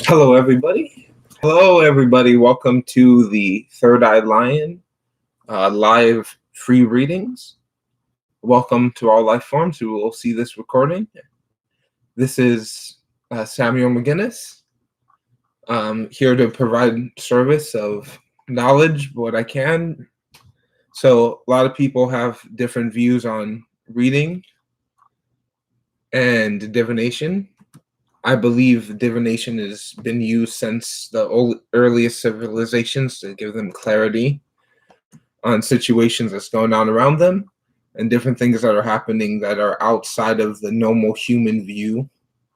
Hello, everybody. Hello, everybody. Welcome to the Third Eye Lion live free readings. Welcome to all life forms who will see this recording. This is Samuel McGinnis, here to provide service of knowledge, what I can. So a lot of people have different views on reading and divination. I believe divination has been used since the earliest civilizations to give them clarity on situations that's going on around them and different things that are happening that are outside of the normal human view.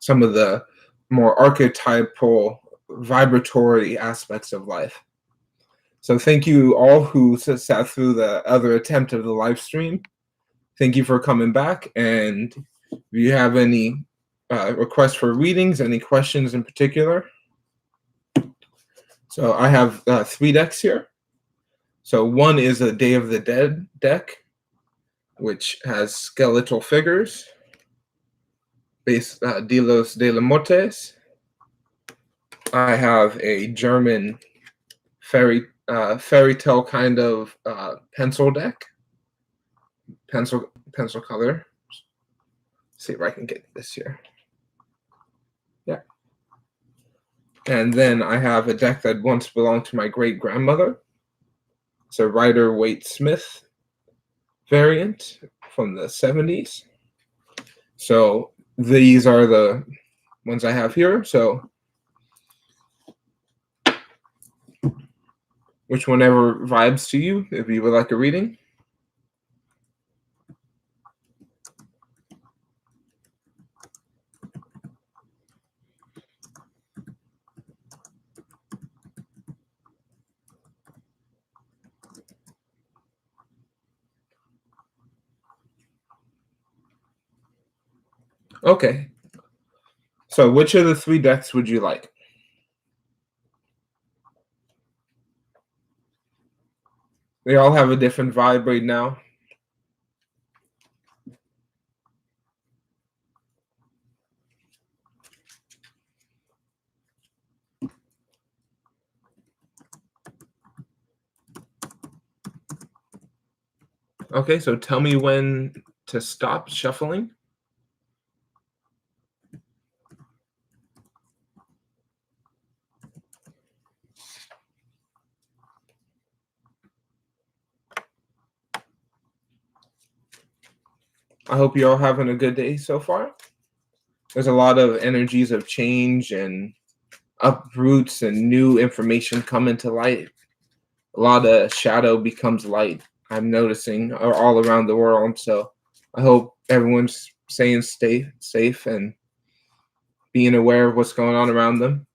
Some of the more archetypal, vibratory aspects of life. So thank you all who sat through the other attempt of the live stream. Thank you for coming back. And if you have any requests for readings, any questions in particular. So I have 3 decks here. So one is a Day of the Dead deck, which has skeletal figures, based Dios de la Muertes. I have a German fairy tale kind of pencil deck, pencil color. See if I can get this here. Yeah. And then I have a deck that once belonged to my great grandmother. It's a Rider-Waite-Smith variant from the 70s. So these are the ones I have here. So which whenever vibes to you, if you would like a reading. Okay. So which of the 3 decks would you like? They all have a different vibe right now. Okay, so tell me when to stop shuffling. I hope you're all having a good day so far. There's a lot of energies of change and uproots and new information coming to light. A lot of shadow becomes light, I'm noticing, all around the world. So I hope everyone's staying safe and being aware of what's going on around them.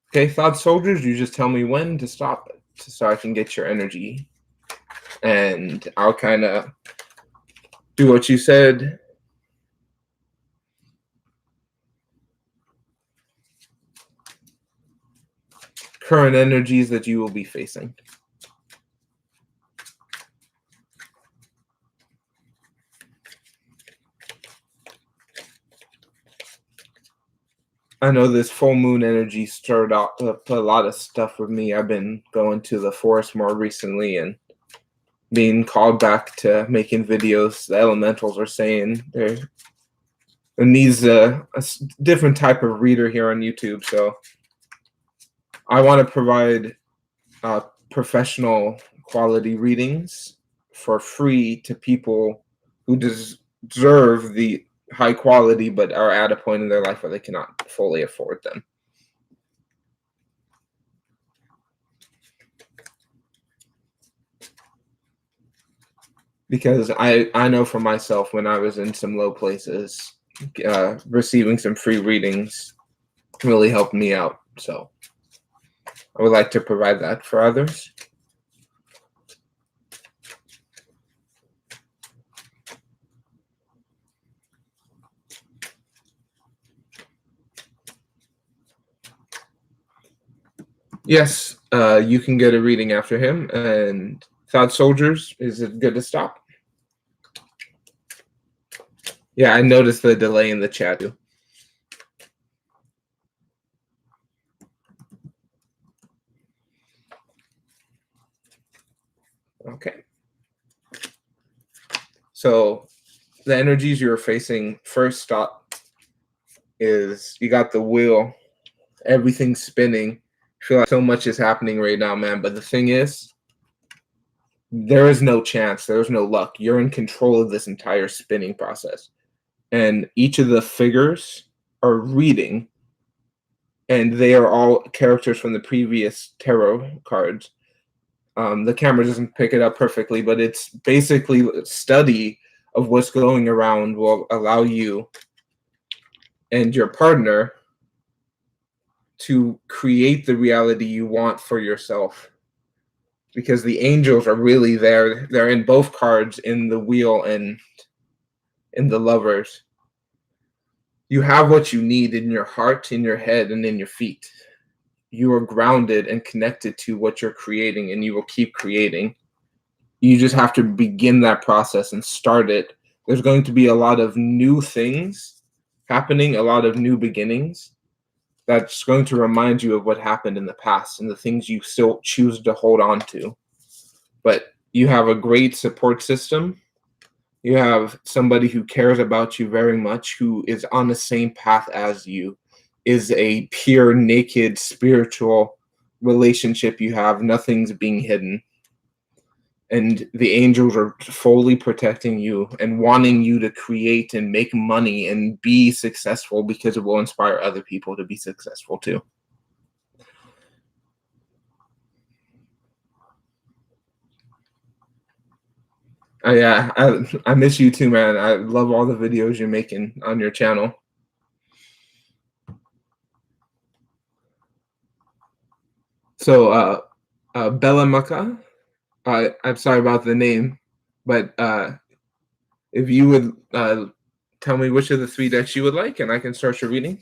Okay, thought soldiers, you just tell me when to stop it so I can get your energy. And I'll kind of do what you said. Current energies that you will be facing. I know this full moon energy stirred up a lot of stuff with me. I've been going to the forest more recently and being called back to making videos. The elementals are saying there needs a different type of reader here on YouTube. So I want to provide professional quality readings for free to people who deserve the high quality but are at a point in their life where they cannot fully afford them. Because I know for myself, when I was in some low places, receiving some free readings really helped me out. So I would like to provide that for others. Yes, you can get a reading after him, and Thought soldiers, is it good to stop? Yeah, I noticed the delay in the chat too. Okay. So the energies you're facing, first stop is you got the wheel, everything's spinning. I feel like so much is happening right now, man. But the thing is, there is no chance, there's no luck. You're in control of this entire spinning process. And each of the figures are reading, and they are all characters from the previous tarot cards. The camera doesn't pick it up perfectly, but it's basically a study of what's going around will allow you and your partner to create the reality you want for yourself. Because the angels are really there. They're in both cards, in the wheel and in the lovers. You have what you need in your heart, in your head, and in your feet. You are grounded and connected to what you're creating, and you will keep creating. You just have to begin that process and start it. There's going to be a lot of new things happening, a lot of new beginnings. That's going to remind you of what happened in the past and the things you still choose to hold on to. But you have a great support system. You have somebody who cares about you very much, who is on the same path as you, is a pure, naked, spiritual relationship you have. Nothing's being hidden. And the angels are fully protecting you and wanting you to create and make money and be successful, because it will inspire other people to be successful too. Yeah, I miss you too, man. I love all the videos you're making on your channel. So, Bella Maka, I'm sorry about the name, but if you would tell me which of the three decks you would like, and I can start your reading.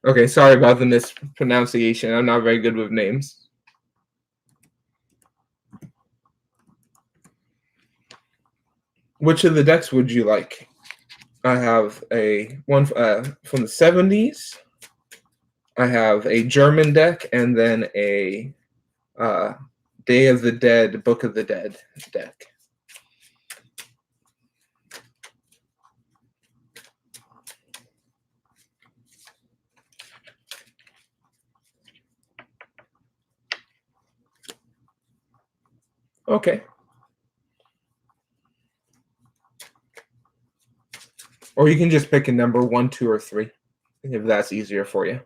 Okay, sorry about the mispronunciation. I'm not very good with names. Which of the decks would you like? I have one from the 70s. I have a German deck, and then a Day of the Dead, Book of the Dead deck. Okay. Or you can just pick a number, 1, 2, or 3, if that's easier for you.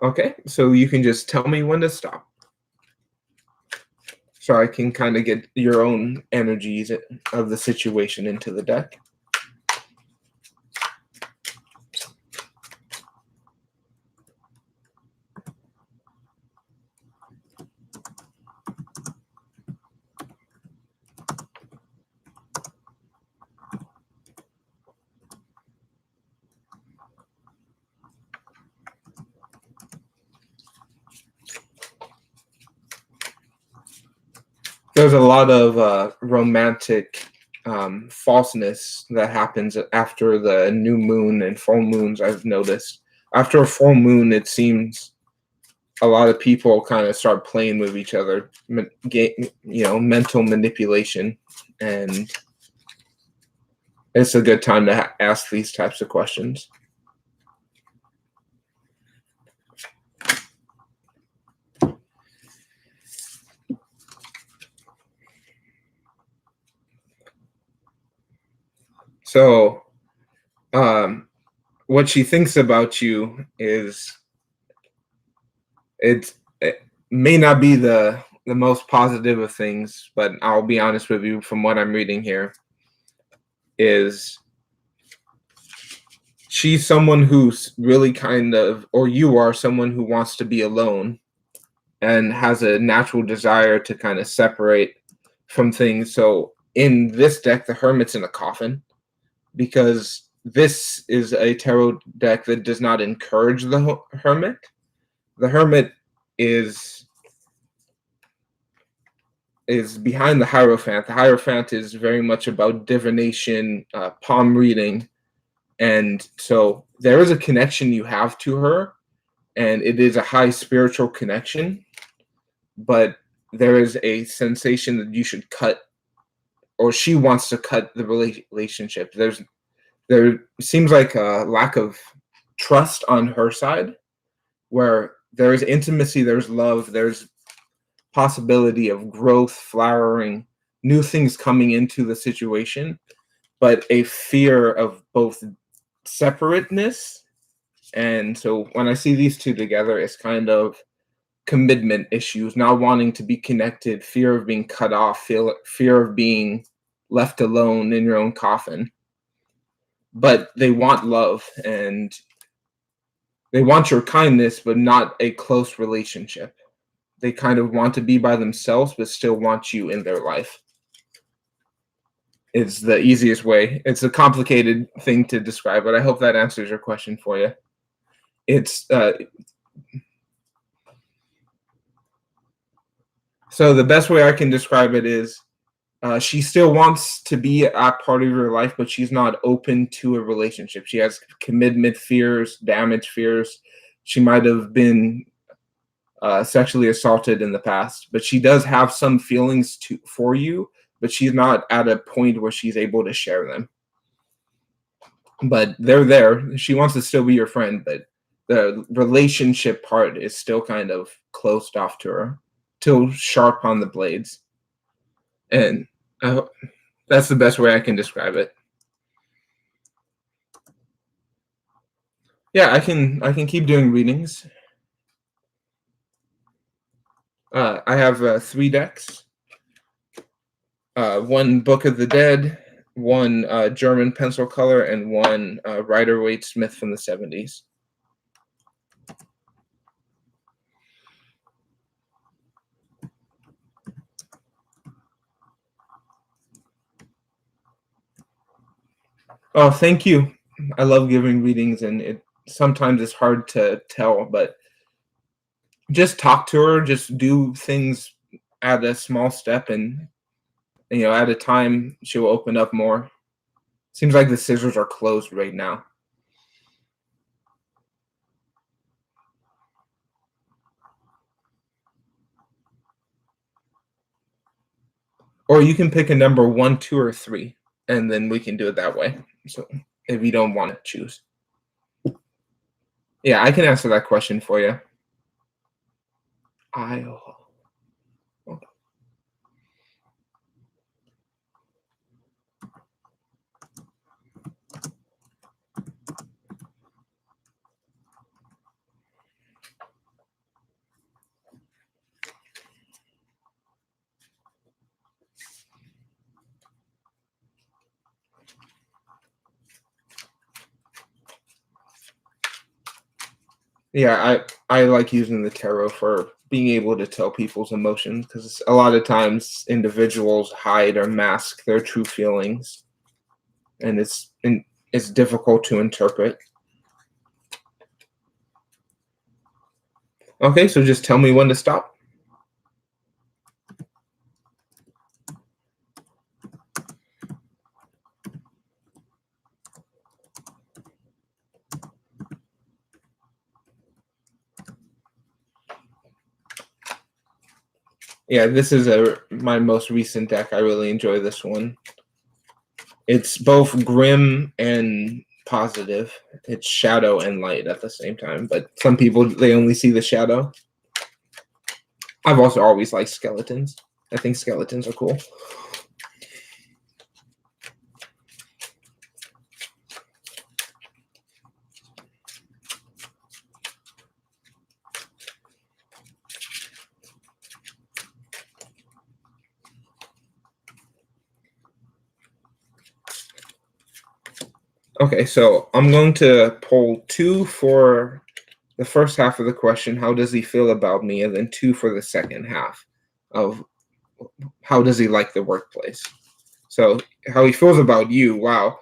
Okay, so you can just tell me when to stop, so I can kind of get your own energies of the situation into the deck. There's a lot of romantic falseness that happens after the new moon and full moons. I've noticed after a full moon, it seems a lot of people kind of start playing with each other, mental manipulation, and it's a good time to ask these types of questions. So, what she thinks about you is it may not be the most positive of things, but I'll be honest with you, from what I'm reading here, is she's someone who's really kind of, or you are someone who wants to be alone and has a natural desire to kind of separate from things. So in this deck, the Hermit's in a coffin because this is a tarot deck that does not encourage the Hermit. The Hermit is behind the Hierophant. The Hierophant is very much about divination, palm reading, and so there is a connection you have to her, and it is a high spiritual connection, but there is a sensation that you should cut, or she wants to cut the relationship. There seems like a lack of trust on her side, where there is intimacy, there's love, there's possibility of growth, flowering, new things coming into the situation, but a fear of both separateness. And so when I see these two together, it's kind of commitment issues, not wanting to be connected, fear of being cut off, fear of being left alone in your own coffin. But they want love and they want your kindness, but not a close relationship. They kind of want to be by themselves, but still want you in their life. It's the easiest way. It's a complicated thing to describe, but I hope that answers your question for you. It's so the best way I can describe it is she still wants to be a part of your life, but she's not open to a relationship. She has commitment fears, damage fears. She might have been sexually assaulted in the past, but she does have some feelings for you, but she's not at a point where she's able to share them. But they're there. She wants to still be your friend, but the relationship part is still kind of closed off to her, still sharp on the blades. And that's the best way I can describe it. Yeah, I can keep doing readings. I have 3 decks. One Book of the Dead, one German pencil color, and one Rider-Waite Smith from the 70s. Oh, thank you. I love giving readings, and it sometimes it's hard to tell, but just talk to her, just do things at a small step, and at a time she'll open up more. Seems like the scissors are closed right now. Or you can pick a number 1, 2, or 3, and then we can do it that way. So if you don't want to choose. Yeah, I can answer that question for you. Yeah, I like using the tarot for being able to tell people's emotions, because a lot of times individuals hide or mask their true feelings, and it's difficult to interpret. Okay, so just tell me when to stop. Yeah, this is my most recent deck. I really enjoy this one. It's both grim and positive. It's shadow and light at the same time, but some people, they only see the shadow. I've also always liked skeletons. I think skeletons are cool. Okay, so I'm going to pull 2 for the first half of the question, how does he feel about me? And then 2 for the second half of how does he like the workplace? So how he feels about you, wow.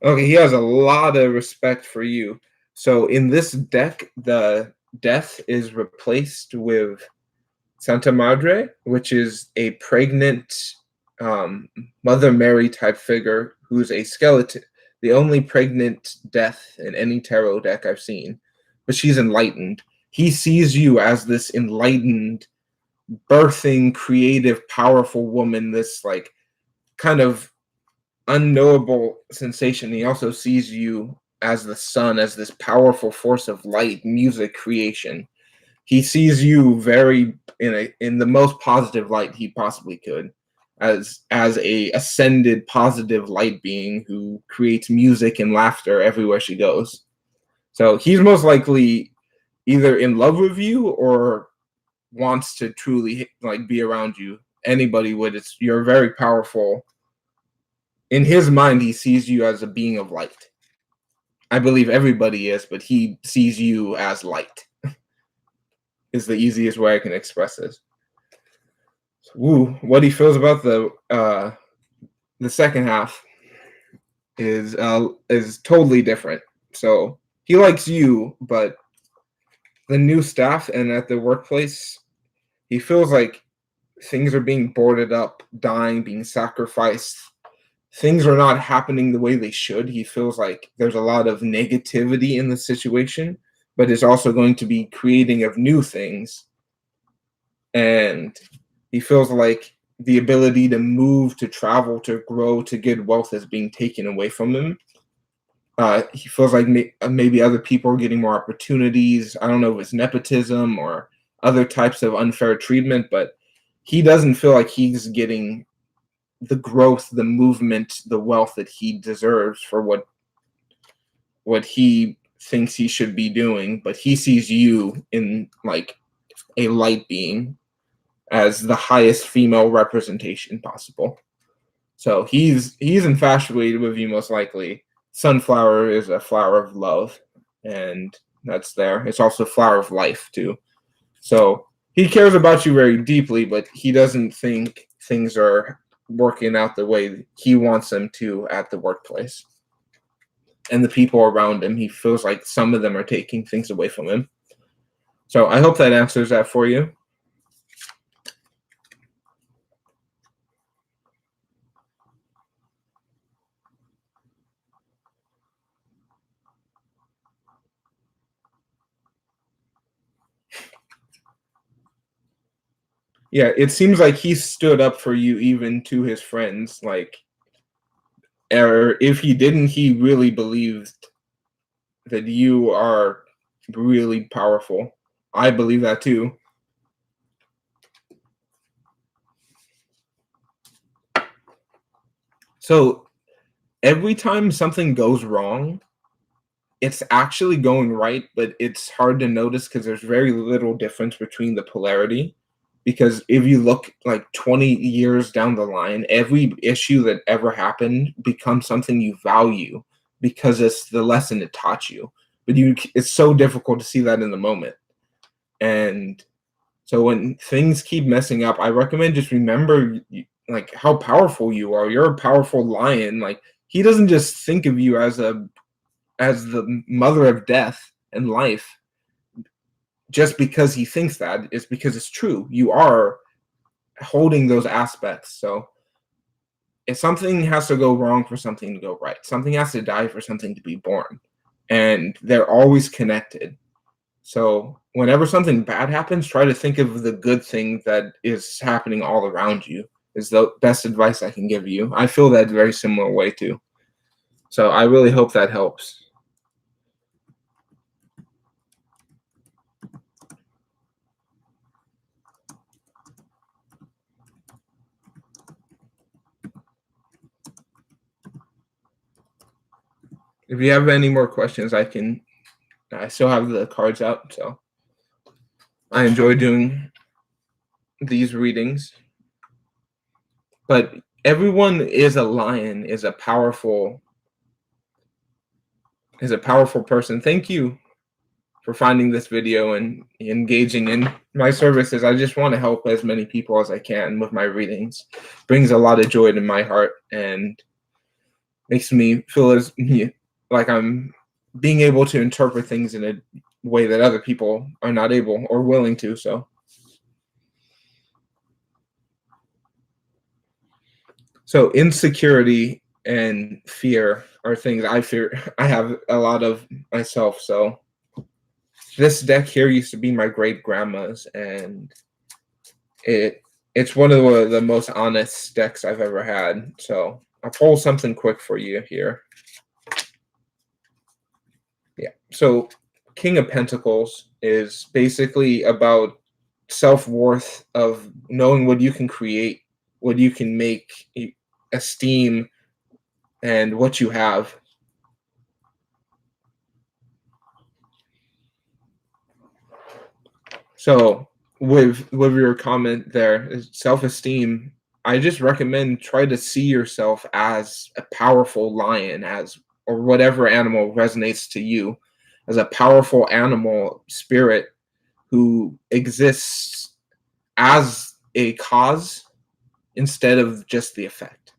Okay, he has a lot of respect for you. So in this deck, the death is replaced with Santa Madre, which is a pregnant Mother Mary type figure who's a skeleton, the only pregnant death in any tarot deck I've seen. But she's enlightened. He sees you as this enlightened, birthing, creative, powerful woman, this like kind of unknowable sensation. He also sees you as the sun, as this powerful force of light, music, creation. He sees you very in the most positive light he possibly could, as a ascended positive light being who creates music and laughter everywhere she goes. So he's most likely either in love with you or wants to truly like be around you. Anybody would. It's you're very powerful. In his mind, he sees you as a being of light. I believe everybody is, but he sees you as light. Is the easiest way I can express this. Ooh, what he feels about the second half is totally different. So he likes you, but the new staff and at the workplace, he feels like things are being boarded up, dying, being sacrificed. Things are not happening the way they should. He feels like there's a lot of negativity in the situation, but is also going to be creating of new things. And he feels like the ability to move, to travel, to grow, to get wealth is being taken away from him. He feels like maybe other people are getting more opportunities. I don't know if it's nepotism or other types of unfair treatment, but he doesn't feel like he's getting the growth, the movement, the wealth that he deserves for what he thinks he should be doing. But he sees you in like a light being as the highest female representation possible. So he's infatuated with you most likely. Sunflower is a flower of love, and that's there. It's also a flower of life too. So he cares about you very deeply, but he doesn't think things are working out the way he wants them to at the workplace. And the people around him, he feels like some of them are taking things away from him. So I hope that answers that for you. Yeah, it seems like he stood up for you even to his friends. Like, or if he didn't, he really believed that you are really powerful. I believe that too. So every time something goes wrong, it's actually going right, but it's hard to notice because there's very little difference between the polarity. Because if you look like 20 years down the line, every issue that ever happened becomes something you value because it's the lesson it taught you. But it's so difficult to see that in the moment. And so when things keep messing up, I recommend just remember like how powerful you are. You're a powerful lion. Like he doesn't just think of you as the mother of death and life just because he thinks that. It's because it's true. You are holding those aspects. So if something has to go wrong for something to go right, something has to die for something to be born. And they're always connected. So whenever something bad happens, try to think of the good thing that is happening all around you. Is the best advice I can give you. I feel that very similar way too. So I really hope that helps. If you have any more questions, I still have the cards out, so I enjoy doing these readings. But everyone is a lion, is a powerful is a powerful person. Thank you for finding this video and engaging in my services. I just want to help as many people as I can with my readings. Brings a lot of joy to my heart and makes me feel as like I'm being able to interpret things in a way that other people are not able or willing to. So insecurity and fear are things I fear. I have a lot of myself. So this deck here used to be my great grandma's, and it's one of the most honest decks I've ever had. So I'll pull something quick for you here. Yeah. So King of Pentacles is basically about self-worth, of knowing what you can create, what you can make, esteem, and what you have. So with your comment there, self-esteem, I just recommend try to see yourself as a powerful lion, as or whatever animal resonates to you, as a powerful animal spirit who exists as a cause instead of just the effect.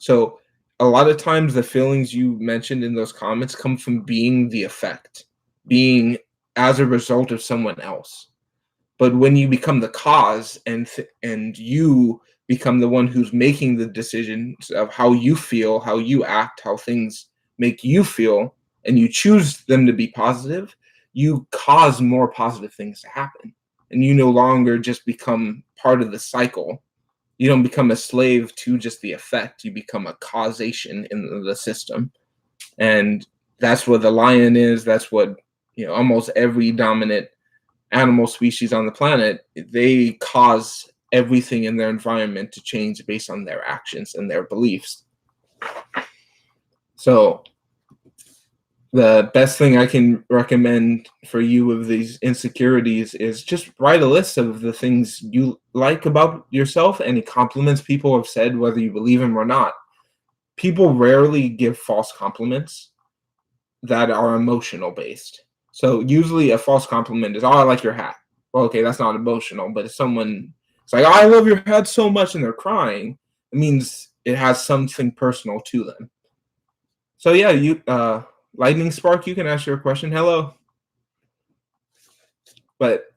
So a lot of times the feelings you mentioned in those comments come from being the effect, being as a result of someone else. But when you become the cause and you become the one who's making the decisions of how you feel, how you act, how things make you feel, and you choose them to be positive, you cause more positive things to happen. And you no longer just become part of the cycle. You don't become a slave to just the effect. You become a causation in the system. And that's what the lion is. That's what, almost every dominant animal species on the planet, they cause everything in their environment to change based on their actions and their beliefs. So the best thing I can recommend for you with these insecurities is just write a list of the things you like about yourself, any compliments people have said, whether you believe them or not. People rarely give false compliments that are emotional based. So usually a false compliment is, "Oh, I like your hat." Well, okay, that's not emotional, but if someone it's like, "Oh, I love your hat so much," and they're crying, it means it has something personal to them. So yeah, you Lightning Spark, you can ask your question. Hello. But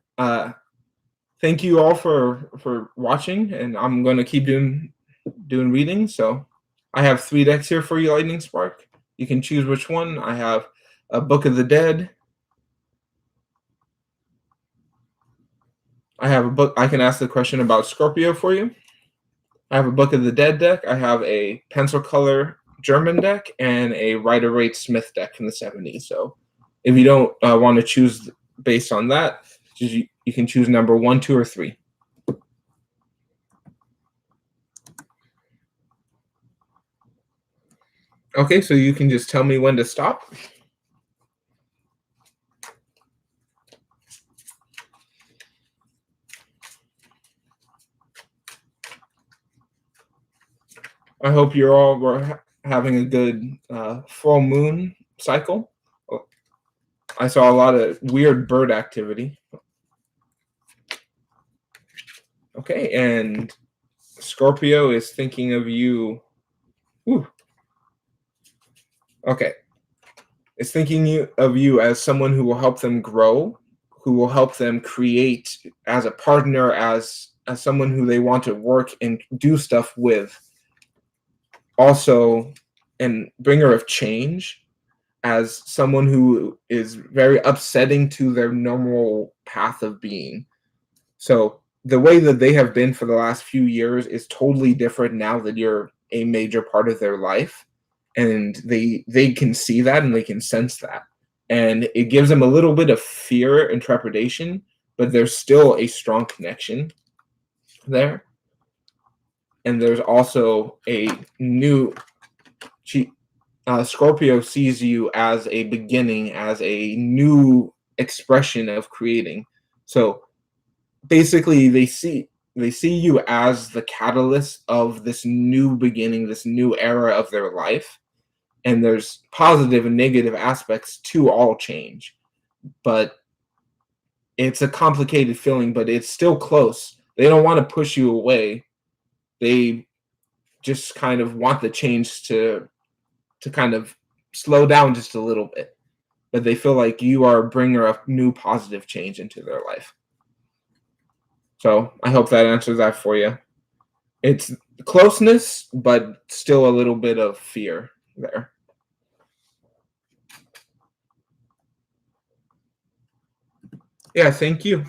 thank you all for watching, and I'm gonna keep doing readings. So I have 3 decks here for you, Lightning Spark. You can choose which one. I have a Book of the Dead. I have a book. I can ask the question about Scorpio for you. I have a Book of the Dead deck. I have a pencil color German deck and a Rider-Waite-Smith deck from the 70s. So if you don't want to choose based on that, you can choose number 1, 2, or 3. Okay, so you can just tell me when to stop. I hope you're all were having a good full moon cycle. I saw a lot of weird bird activity. Okay, and Scorpio is thinking of you. Whew. Okay, it's thinking of you as someone who will help them grow, who will help them create, as a partner, as someone who they want to work and do stuff with. Also, and bringer of change, as someone who is very upsetting to their normal path of being. So the way that they have been for the last few years is totally different now that you're a major part of their life, and they can see that and they can sense that, and it gives them a little bit of fear and trepidation, but there's still a strong connection there. And there's also a new Scorpio sees you as a beginning, as a new expression of creating. So basically they see you as the catalyst of this new beginning, this new era of their life. and there's positive and negative aspects to all change, but it's a complicated feeling, but it's still close. They don't want to push you away. They just kind of want the change to kind of slow down just a little bit, but they feel like you are a bringer of new positive change into their life. So I hope that answers that for you. It's closeness, but still a little bit of fear there. Yeah, thank you.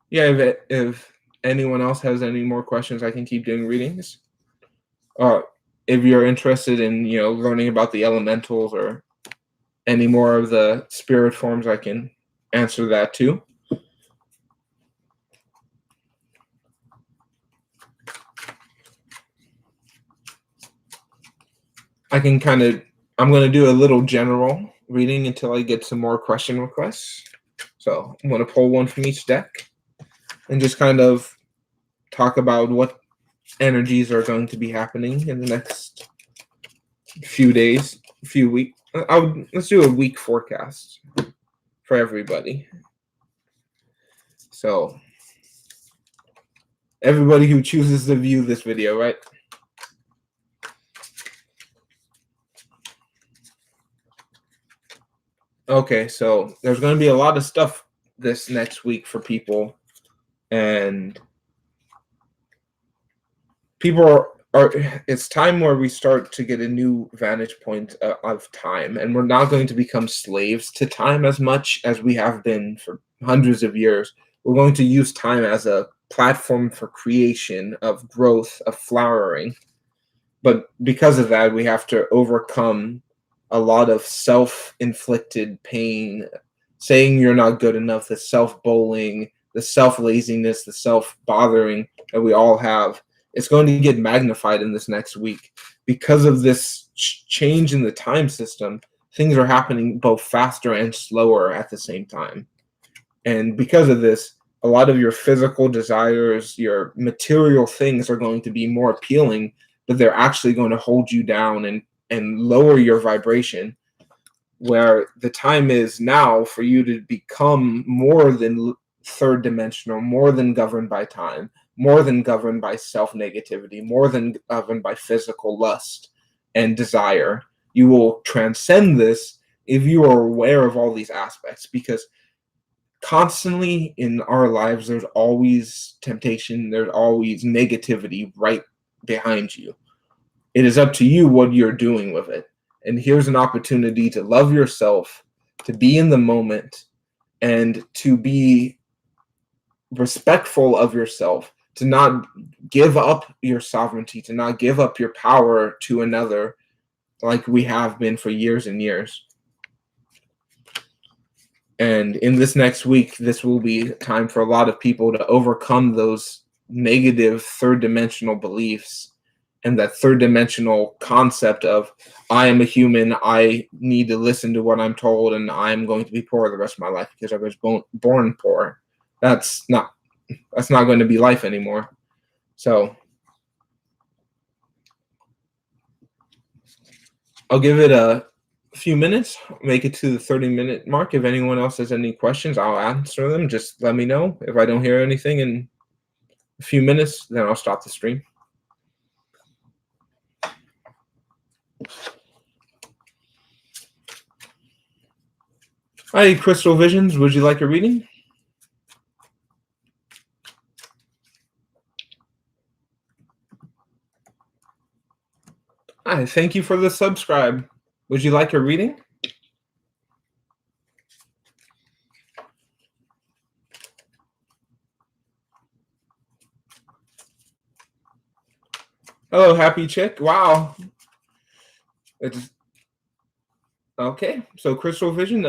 Yeah, if anyone else has any more questions, I can keep doing readings. Uh, if you're interested in learning about the elementals or any more of the spirit forms, I can answer that too. I'm going to do a little general reading until I get some more question requests. So I'm going to pull one from each deck and just kind of talk about what energies are going to be happening in the next few days, few weeks. Let's do a week forecast for everybody. So everybody who chooses to view this video, right? Okay, so there's going to be a lot of stuff this next week for people, and people are it's time where we start to get a new vantage point of time, and we're not going to become slaves to time as much as we have been for hundreds of years. We're going to use time as a platform for creation, of growth, of flowering. But because of that, we have to overcome a lot of self-inflicted pain, saying you're not good enough, the self-bullying, the self-laziness, the self-bothering that we all have. It's going to get magnified in this next week. Because of this change in the time system, things are happening both faster and slower at the same time. And because of this, a lot of your physical desires, your material things are going to be more appealing, but they're actually going to hold you down and lower your vibration, where the time is now for you to become more than third dimensional, more than governed by time, more than governed by self-negativity, more than governed by physical lust and desire. You will transcend this if you are aware of all these aspects, because constantly in our lives there's always temptation, there's always negativity right behind you. It is up to you what you're doing with it. And here's an opportunity to love yourself, to be in the moment, and to be respectful of yourself, to not give up your sovereignty, to not give up your power to another like we have been for years and years. And in this next week, this will be time for a lot of people to overcome those negative third dimensional beliefs and that third dimensional concept of, I am a human, I need to listen to what I'm told, and I'm going to be poor the rest of my life because I was born poor. That's not going to be life anymore. So I'll give it a few minutes, make it to the 30-minute mark. If anyone else has any questions, I'll answer them. Just let me know. If I don't hear anything in a few minutes, then I'll stop the stream. Hi, Crystal Visions. Would you like a reading? Hi, thank you for the subscribe. Would you like a reading? Hello, Happy Chick. Wow. It's okay. So Crystal Vision,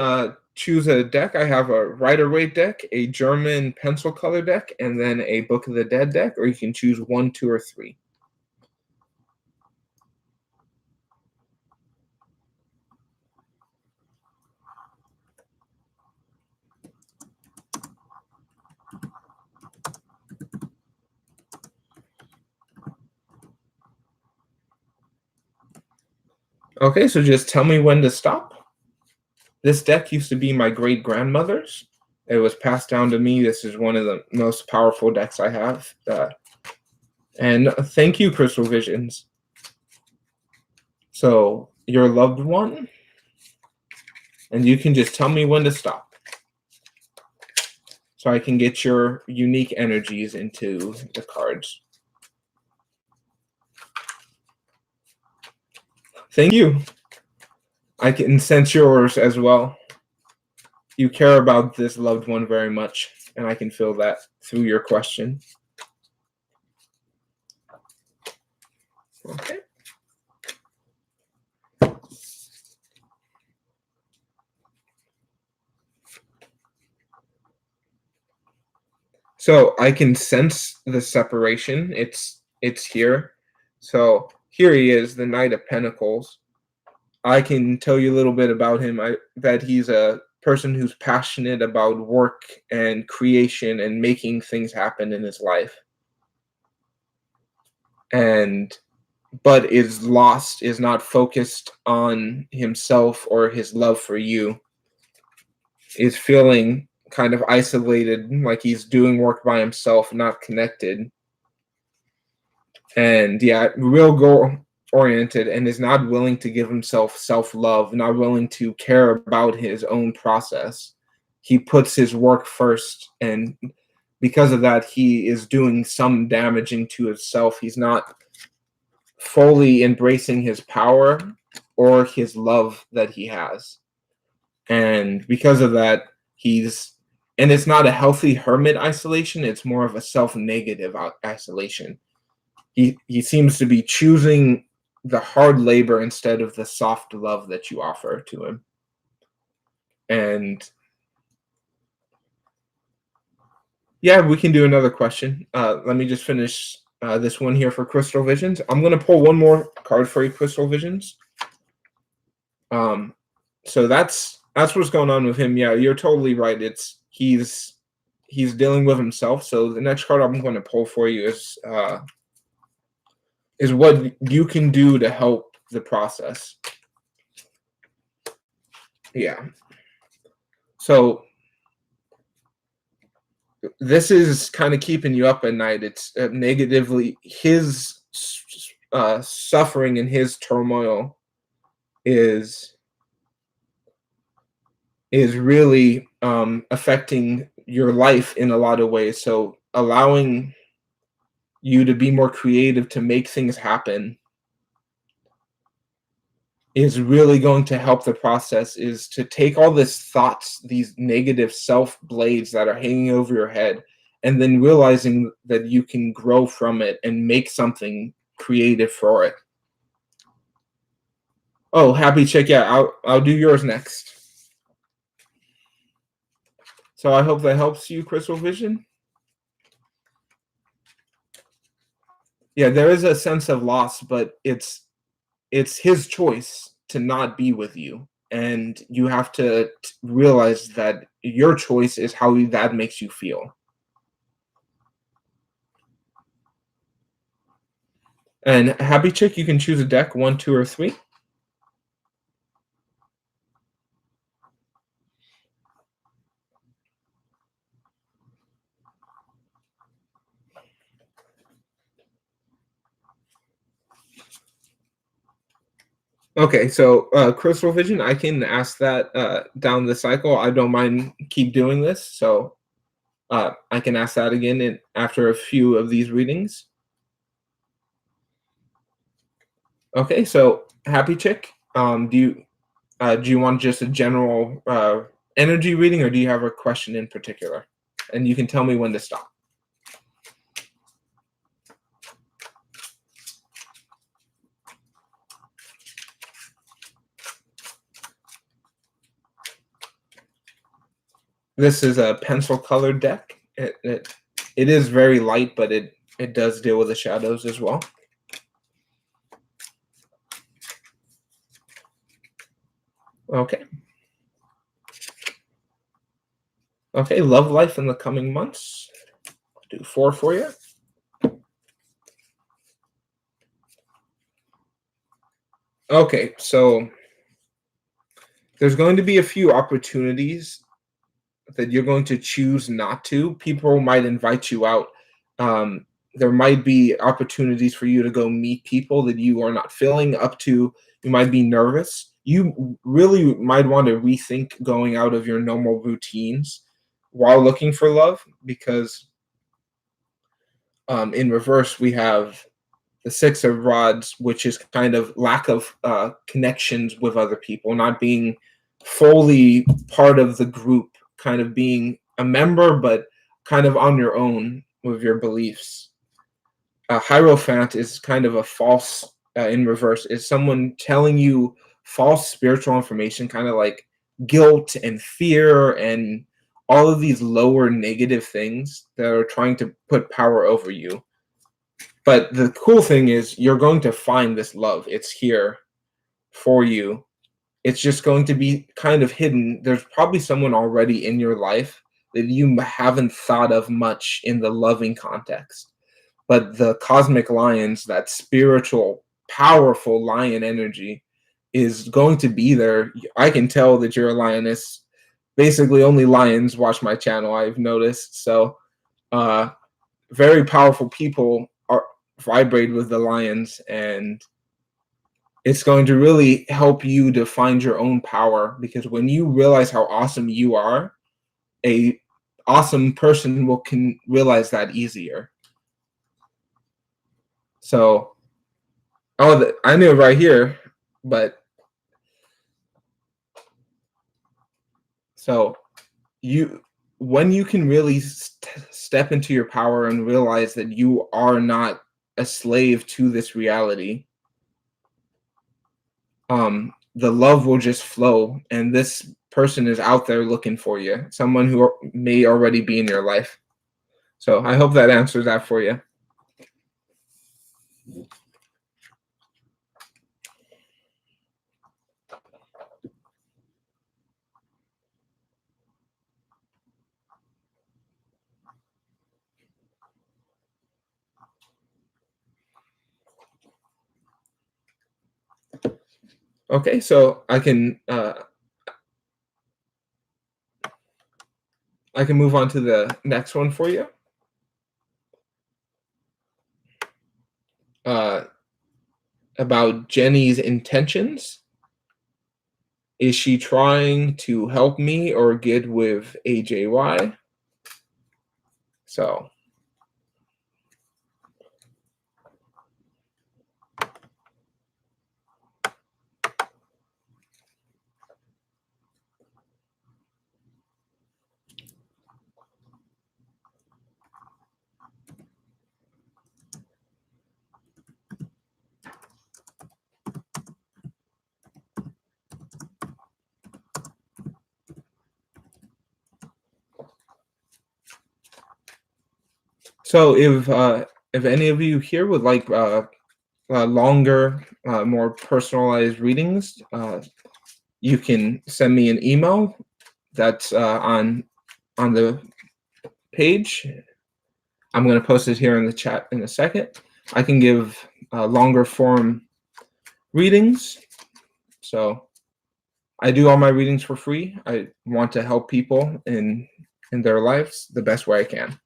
choose a deck. I have a Rider-Waite deck, a German pencil color deck, and then a Book of the Dead deck, or you can choose 1, 2, or 3. Okay, so just tell me when to stop. This deck used to be my great grandmother's. It was passed down to me. This is one of the most powerful decks I have. And thank you, Crystal Visions. So, your loved one, and you can just tell me when to stop. So I can get your unique energies into the cards. Thank you. I can sense yours as well. You care about this loved one very much, and I can feel that through your question. Okay. So I can sense the separation. It's here. So here he is, the Knight of Pentacles. I can tell you a little bit about him. I bet he's a person who's passionate about work and creation and making things happen in his life. But is lost, is not focused on himself or his love for you, is feeling kind of isolated, like he's doing work by himself, not connected. And yeah, real goal oriented, and is not willing to give himself self-love, not willing to care about his own process. He puts his work first, and because of that, he is doing some damaging to himself. He's not fully embracing his power or his love that he has. And because of that, and it's not a healthy hermit isolation, it's more of a self-negative isolation. He seems to be choosing the hard labor instead of the soft love that you offer to him. And yeah, we can do another question. Let me just finish this one here for Crystal Visions. I'm going to pull one more card for you, Crystal Visions. So that's what's going on with him. Yeah, you're totally right. He's dealing with himself. So the next card I'm going to pull for you is what you can do to help the process. Yeah. So this is kind of keeping you up at night. It's negatively his suffering and his turmoil is really affecting your life in a lot of ways. So allowing you to be more creative, to make things happen, is really going to help the process. Is to take all these thoughts, these negative self blades that are hanging over your head, and then realizing that you can grow from it and make something creative for it. Oh, happy chick. Yeah, I'll do yours next. So I hope that helps you, Crystal Vision. Yeah, there is a sense of loss, but it's his choice to not be with you, and you have to realize that your choice is how that makes you feel. And happy chick, you can choose a deck 1, 2, or 3. Okay, so Crystal Vision, I can ask that down the cycle. I don't mind keep doing this, so I can ask that again after a few of these readings. Okay, so happy chick, do you want just a general energy reading, or do you have a question in particular? And you can tell me when to stop. This is a pencil colored deck. It is very light, but it does deal with the shadows as well. Okay. Okay, love life in the coming months. I'll do 4 for you. Okay, so there's going to be a few opportunities that you're going to choose not to. People might invite you out. Um, there might be opportunities for you to go meet people that you are not feeling up to. You might be nervous. You really might want to rethink going out of your normal routines while looking for love, because in reverse, we have the Six of Rods, which is kind of lack of connections with other people, not being fully part of the group, kind of being a member, but kind of on your own with your beliefs. Hierophant is kind of a false, in reverse, is someone telling you false spiritual information, kind of like guilt and fear and all of these lower negative things that are trying to put power over you. But the cool thing is you're going to find this love. It's here for you. It's just going to be kind of hidden. There's probably someone already in your life that you haven't thought of much in the loving context. But the cosmic lions, that spiritual, powerful lion energy, is going to be there. I can tell that you're a lioness. Basically, only lions watch my channel, I've noticed. So, uh, very powerful people are vibrate with the lions, and it's going to really help you to find your own power, because when you realize how awesome you are, a awesome person will can realize that easier. So, oh, I knew it right here, but so you when you can really step into your power and realize that you are not a slave to this reality, the love will just flow, and this person is out there looking for you, someone who may already be in your life. So I hope that answers that for you. Okay, so I can move on to the next one for you. uh about Jenny's intentions. Is she trying to help me or get with AJY? So, if any of you here would like longer, more personalized readings, you can send me an email. That's on the page. I'm going to post it here in the chat in a second. I can give longer form readings. So I do all my readings for free. I want to help people in their lives the best way I can.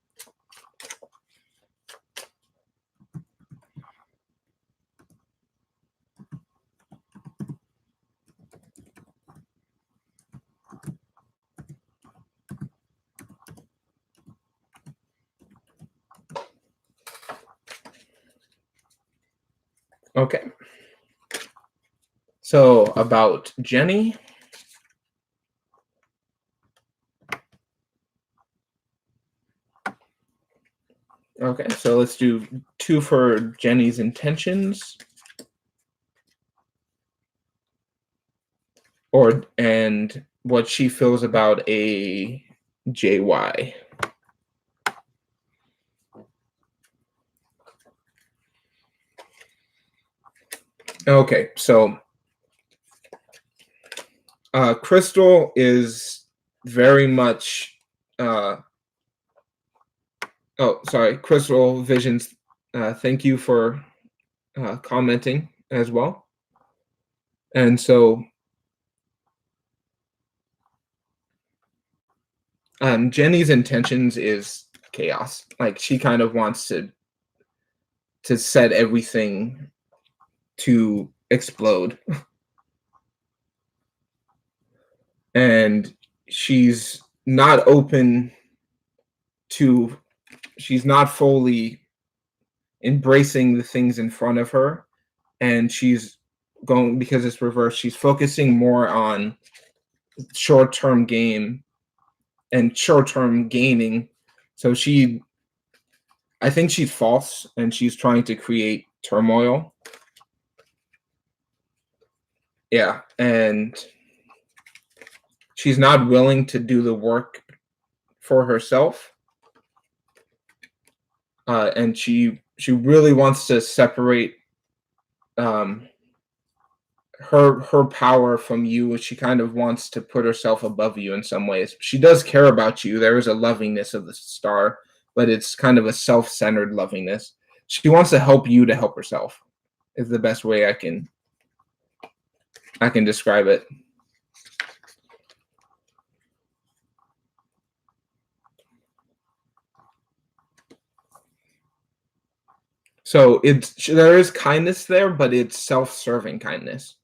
Okay. So about Jenny. Okay, so let's do 2 for Jenny's intentions. And what she feels about AJY. Okay, so Crystal is very much Crystal Visions, thank you for commenting as well. And so Jenny's intentions is chaos. Like she kind of wants to set everything to explode. And she's not open to she's not fully embracing the things in front of her, and she's going because it's reversed, she's focusing more on short-term game and short-term gaining. So I think she's false and she's trying to create turmoil. Yeah, and she's not willing to do the work for herself. And she really wants to separate her power from you. She kind of wants to put herself above you in some ways. She does care about you. There is a lovingness of the star, but it's kind of a self-centered lovingness. She wants to help you to help herself, is the best way I can describe it. So there is kindness there, but it's self-serving kindness.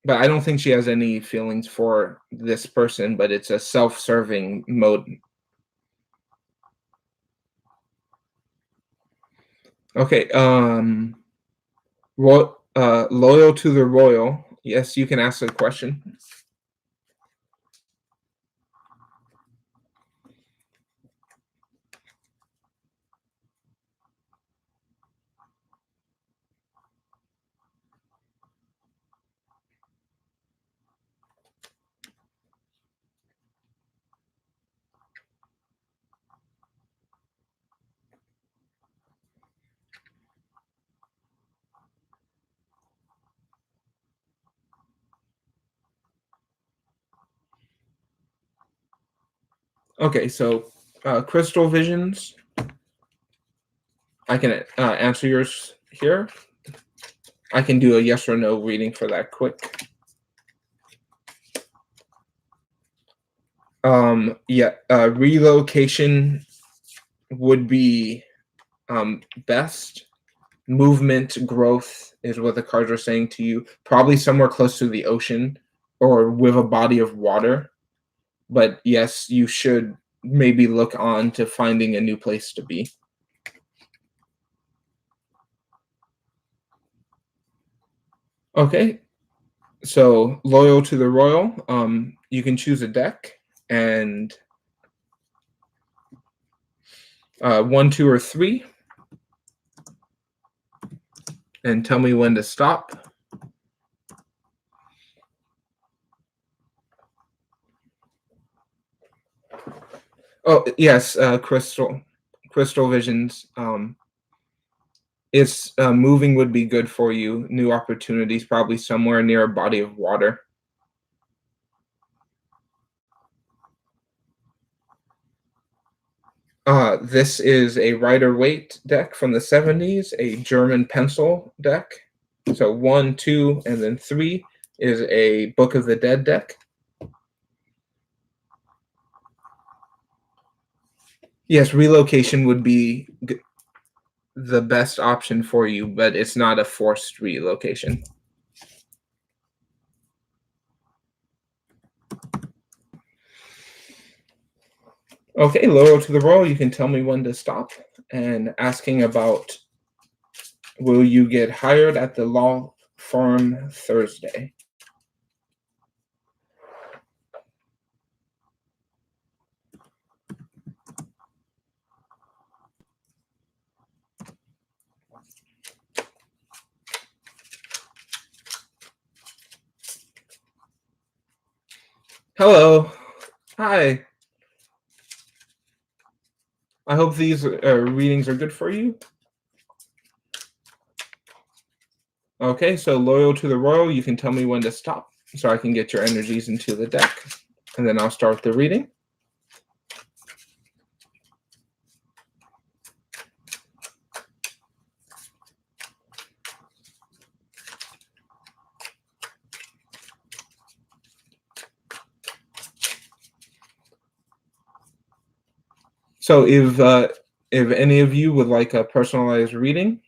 But I don't think she has any feelings for this person, but it's a self-serving mode. Okay, loyal to the royal. Yes, you can ask a question. Okay, so crystal visions. I can answer yours here. I can do a yes or no reading for that quick. Yeah, relocation would be best. Movement, growth is what the cards are saying to you. Probably somewhere close to the ocean or with a body of water. But yes, you should maybe look on to finding a new place to be. Okay, so loyal to the royal. You can choose a deck and 1, 2, or 3, and tell me when to stop. Oh yes, crystal visions. It's moving would be good for you. New opportunities, probably somewhere near a body of water. This is a Rider-Waite deck from the 70s, a German pencil deck. So 1, 2, and then 3 is a Book of the Dead deck. Yes, relocation would be the best option for you, but it's not a forced relocation. Okay, loyal to the royal, you can tell me when to stop. And asking about, will you get hired at the law firm Thursday? Hello. Hi. I hope these readings are good for you. Okay, so loyal to the royal, you can tell me when to stop so I can get your energies into the deck. And then I'll start the reading. So if any of you would like a personalized reading,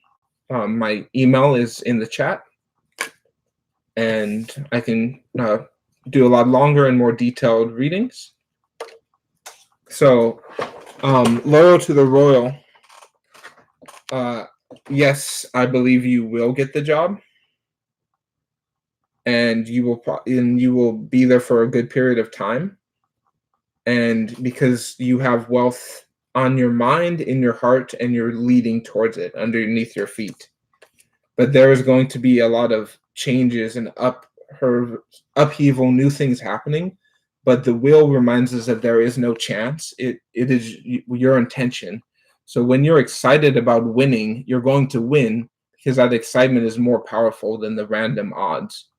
my email is in the chat, and I can do a lot longer and more detailed readings. So, loyal to the royal. Yes, I believe you will get the job, and you will be there for a good period of time. And because you have wealth on your mind, in your heart, and you're leading towards it underneath your feet. But there is going to be a lot of changes and upheaval, new things happening. But the will reminds us that there is no chance. It is your intention. So when you're excited about winning, you're going to win because that excitement is more powerful than the random odds.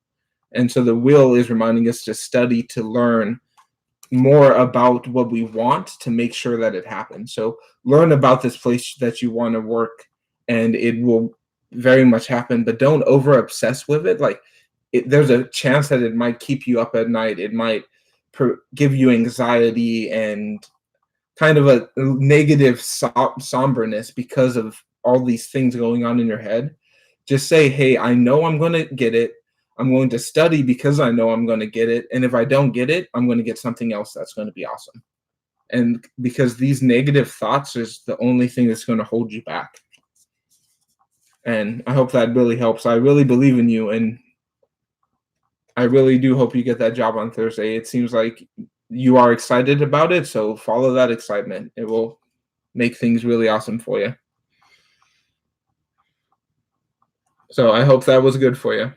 And so the will is reminding us to study, to learn more about what we want to make sure that it happens. So learn about this place that you want to work, and it will very much happen, but don't over obsess with it. Like there's a chance that it might keep you up at night. It might give you anxiety and kind of a negative somberness because of all these things going on in your head. Just say, hey, I know I'm going to get it. I'm going to study because I know I'm going to get it. And if I don't get it, I'm going to get something else that's going to be awesome. And because these negative thoughts is the only thing that's going to hold you back. And I hope that really helps. I really believe in you, and I really do hope you get that job on Thursday. It seems like you are excited about it, so follow that excitement. It will make things really awesome for you. So I hope that was good for you.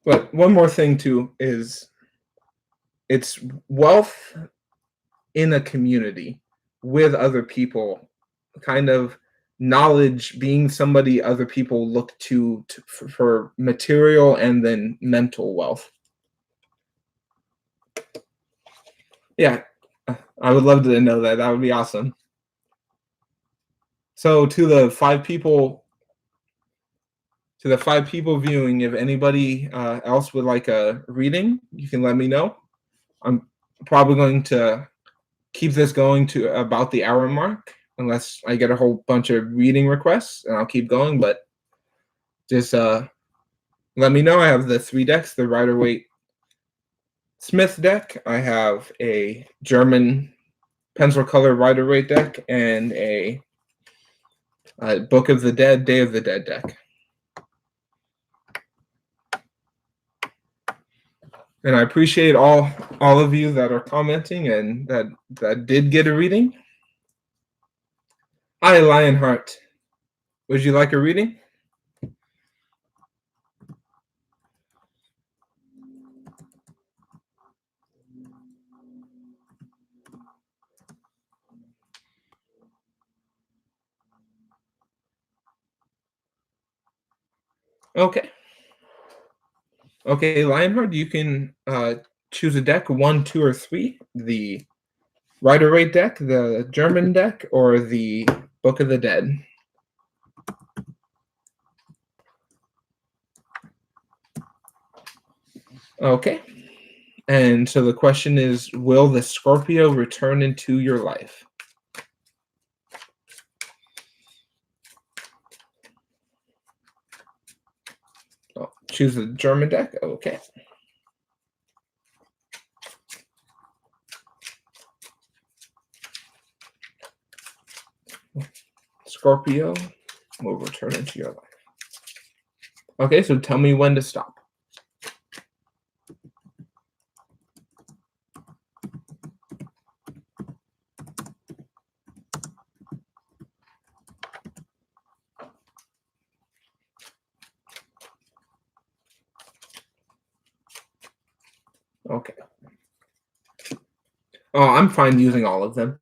But one more thing too is it's wealth in a community with other people, kind of knowledge, being somebody other people look to for material and then mental wealth. Yeah, I would love to know that. That would be awesome. So to the five people viewing, if anybody else would like a reading, you can let me know. I'm probably going to keep this going to about the hour mark, unless I get a whole bunch of reading requests, and I'll keep going. But just let me know. I have the 3 decks, the Rider-Waite Smith deck. I have a German pencil color Rider-Waite deck, and a Book of the Dead, Day of the Dead deck. And I appreciate all of you that are commenting and that did get a reading. Hi, Lionheart. Would you like a reading? Okay. Okay, Lionheart, you can choose a deck, 1, 2, or 3. The Rider-Waite deck, the German deck, or the Book of the Dead. Okay. And so the question is, will the Scorpio return into your life? Oh, choose the German deck. Okay. Scorpio will return into your life. Okay, so tell me when to stop. Okay. Oh, I'm fine using all of them.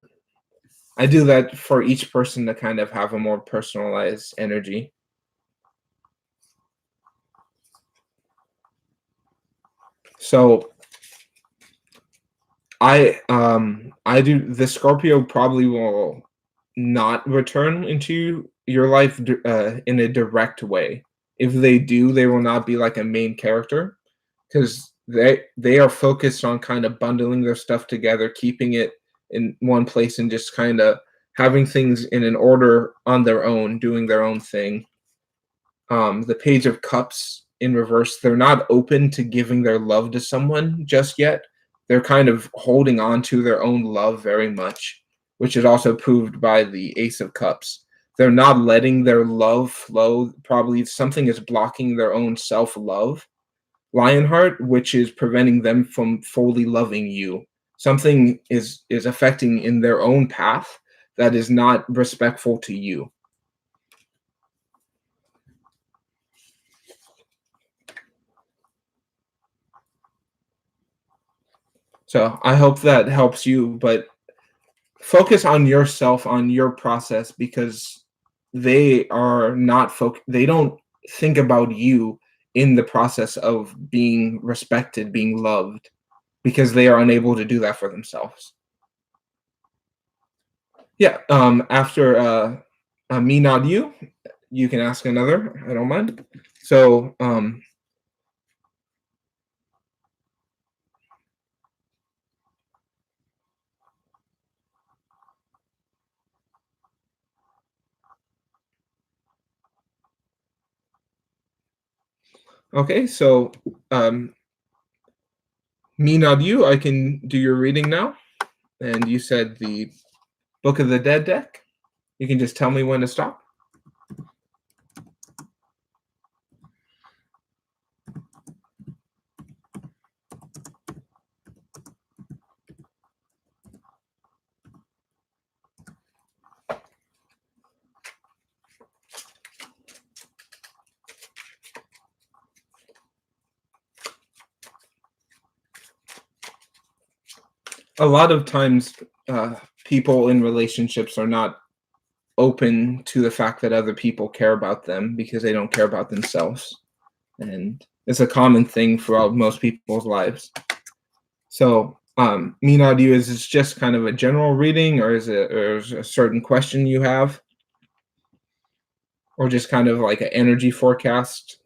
I do that for each person to kind of have a more personalized energy. So I do the Scorpio probably will not return into your life in a direct way. If they do, they will not be like a main character because they are focused on kind of bundling their stuff together, keeping it in one place, and just kind of having things in an order on their own, doing their own thing. The Page of Cups in reverse, they're not open to giving their love to someone just yet. They're kind of holding on to their own love very much, which is also proved by the Ace of Cups. They're not letting their love flow. Probably something is blocking their own self-love. Lionheart, which is preventing them from fully loving you. Something is affecting in their own path that is not respectful to you. So I hope that helps you, but focus on yourself, on your process, because they are not they don't think about you in the process of being respected, being loved, because they are unable to do that for themselves. Yeah, after me not you, you can ask another. I don't mind. So okay, so me not you, I can do your reading now. And you said the Book of the Dead deck. You can just tell me when to stop. A lot of times, people in relationships are not open to the fact that other people care about them because they don't care about themselves. And it's a common thing throughout most people's lives. So, me not you, is this just kind of a general reading, or is a certain question you have, or just kind of like an energy forecast?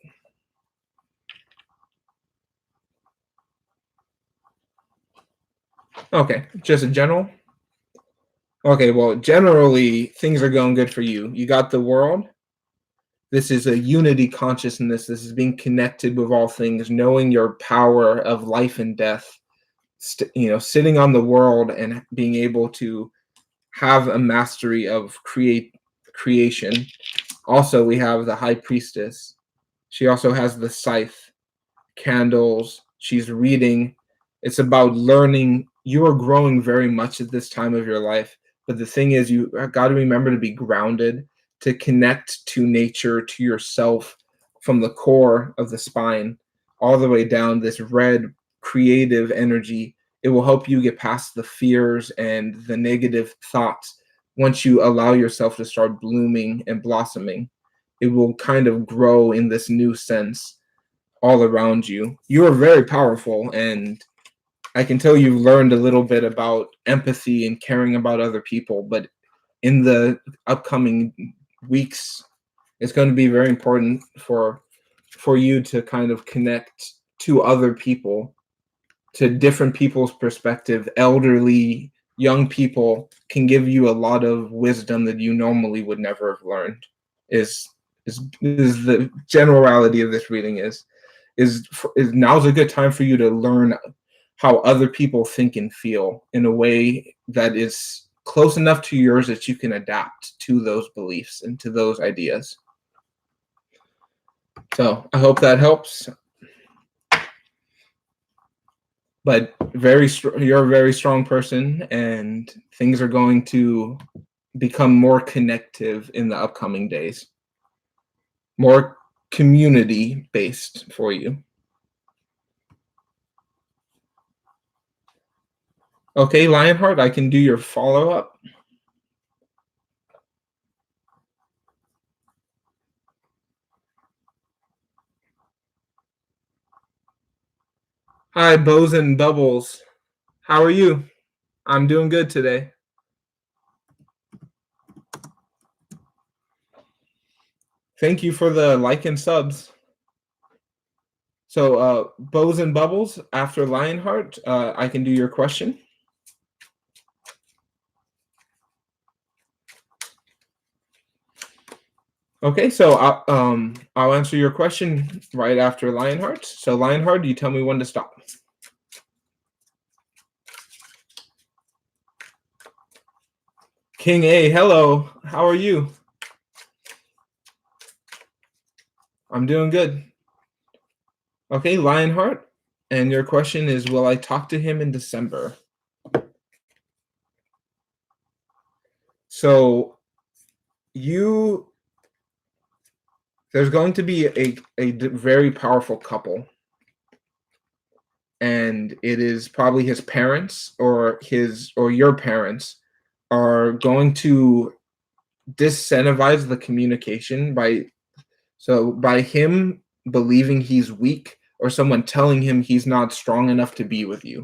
Okay, just a general. Okay, well, generally things are going good for you. You got the world. This is a unity consciousness. This is being connected with all things, knowing your power of life and death. Sitting on the world and being able to have a mastery of creation. Also, we have the High Priestess. She also has the scythe, candles. She's reading. It's about learning. You are growing very much at this time of your life. But the thing is, you got to remember to be grounded, to connect to nature, to yourself from the core of the spine all the way down this red creative energy. It will help you get past the fears and the negative thoughts. Once you allow yourself to start blooming and blossoming, it will kind of grow in this new sense all around you. You are very powerful, and I can tell you've learned a little bit about empathy and caring about other people, but in the upcoming weeks, it's going to be very important for you to kind of connect to other people, to different people's perspective. Elderly, young people can give you a lot of wisdom that you normally would never have learned. Is the generality of this reading is now's a good time for you to learn how other people think and feel in a way that is close enough to yours that you can adapt to those beliefs and to those ideas. So I hope that helps. But you're a very strong person, and things are going to become more connective in the upcoming days, more community based for you. Okay, Lionheart, I can do your follow-up. Hi, Bows and Bubbles. How are you? I'm doing good today. Thank you for the like and subs. So, Bows and Bubbles, after Lionheart, I can do your question. Okay, so I'll answer your question right after Lionheart. So, Lionheart, you tell me when to stop. King A, hello. How are you? I'm doing good. Okay, Lionheart, and your question is, will I talk to him in December? So, you there's going to be a very powerful couple, and it is probably his parents or your parents are going to disincentivize the communication by him believing he's weak or someone telling him he's not strong enough to be with you.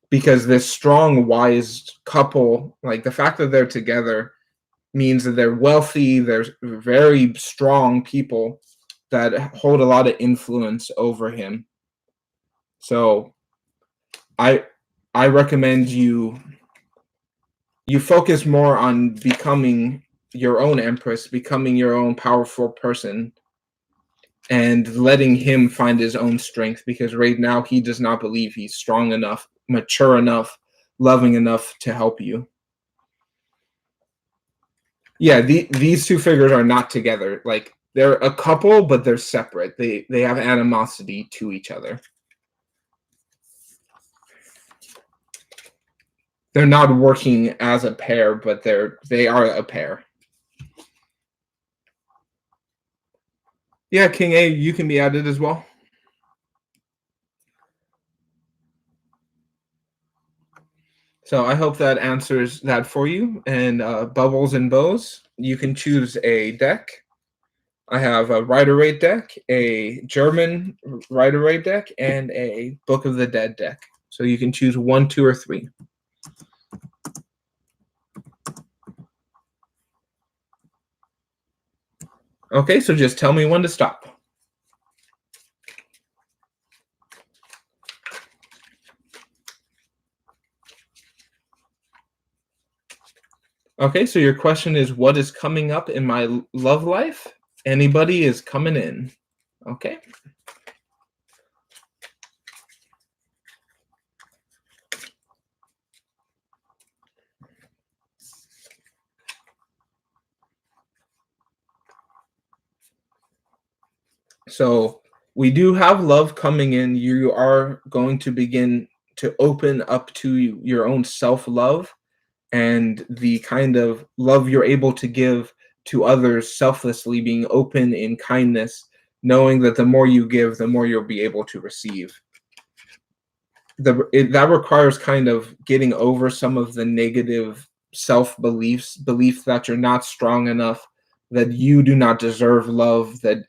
Because this strong, wise couple, like the fact that they're together means that they're wealthy, they're very strong people that hold a lot of influence over him. So I recommend you focus more on becoming your own empress, becoming your own powerful person, and letting him find his own strength, because right now he does not believe he's strong enough, mature enough, loving enough to help you. Yeah, these two figures are not together. Like, they're a couple, but they're separate. They have animosity to each other. They're not working as a pair, but they are a pair. Yeah, King A, you can be added as well. So I hope that answers that for you. And Bubbles and Bows, you can choose a deck. I have a Rider-Waite deck, a German Rider-Waite deck, and a Book of the Dead deck. So you can choose 1, 2, or 3. Okay, so just tell me when to stop. Okay, so your question is, what is coming up in my love life? Anybody is coming in. Okay. So we do have love coming in. You are going to begin to open up to your own self-love and the kind of love you're able to give to others selflessly, being open in kindness, knowing that the more you give, the more you'll be able to receive. That requires kind of getting over some of the negative beliefs that you're not strong enough, that you do not deserve love, that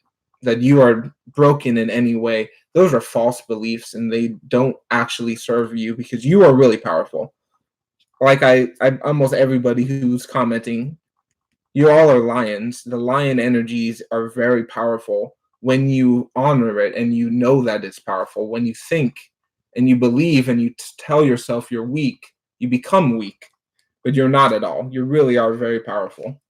you are broken in any way. Those are false beliefs, and they don't actually serve you, because you are really powerful. Like I almost everybody who's commenting, you all are lions. The lion energies are very powerful when you honor it and you know that it's powerful. When you think and you believe and you tell yourself you're weak, you become weak, but you're not at all. You really are very powerful.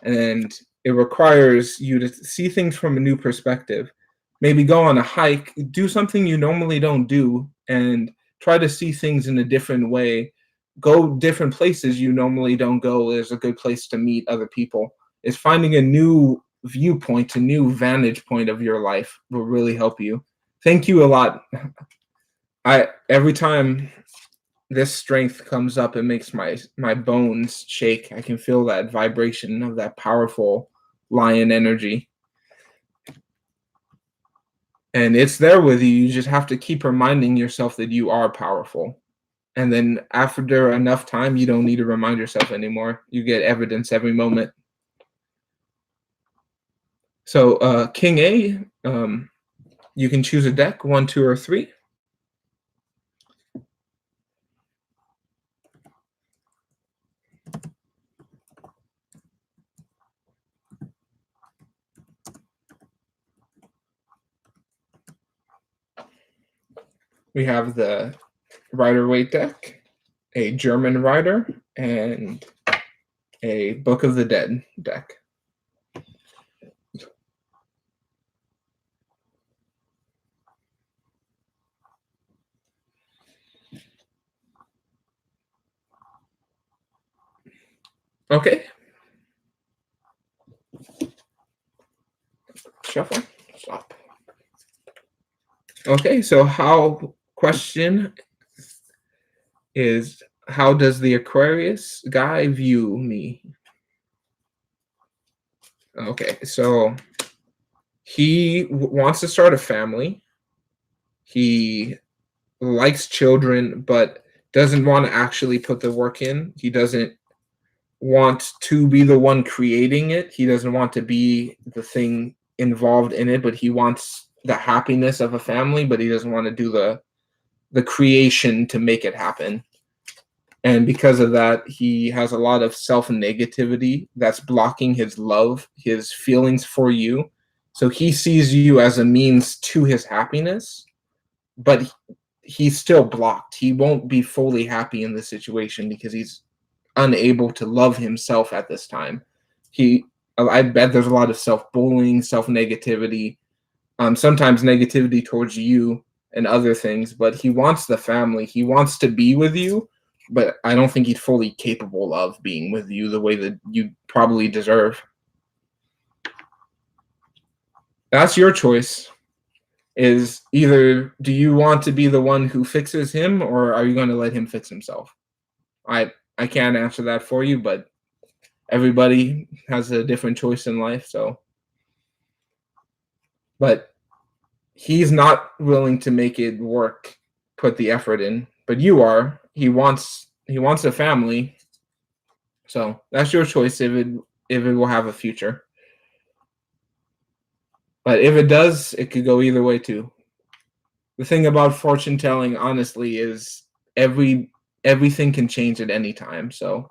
And it requires you to see things from a new perspective. Maybe go on a hike, do something you normally don't do, and try to see things in a different way. Go different places you normally don't go is a good place to meet other people. Is finding a new viewpoint, a new vantage point of your life will really help you. Thank you a lot. Every time this strength comes up, it makes my bones shake. I can feel that vibration of that powerful lion energy. And it's there with you. You just have to keep reminding yourself that you are powerful. And then after enough time, you don't need to remind yourself anymore. You get evidence every moment. So King A, you can choose a deck, 1, 2, or 3. We have the Rider-Waite deck, a German Rider, and a Book of the Dead deck. Okay. Shuffle. Stop. Okay, so question is, how does the Aquarius guy view me? Okay, so he wants to start a family. He likes children, but doesn't want to actually put the work in. He doesn't want to be the one creating it. He doesn't want to be the thing involved in it, but he wants the happiness of a family, but he doesn't want to do the creation to make it happen. And because of that, he has a lot of self-negativity that's blocking his love, his feelings for you. So he sees you as a means to his happiness, but he's still blocked. He won't be fully happy in the situation because he's unable to love himself at this time. I bet there's a lot of self-bullying, self-negativity, sometimes negativity towards you and other things, but he wants the family. He wants to be with you, but I don't think he's fully capable of being with you the way that you probably deserve. That's your choice. Is either do you want to be the one who fixes him, or are you going to let him fix himself? I can't answer that for you, but everybody has a different choice in life, so but he's not willing to make it work, put the effort in, but you are. He wants a family. So that's your choice if it will have a future. But if it does, it could go either way too. The thing about fortune telling, honestly, is everything can change at any time. So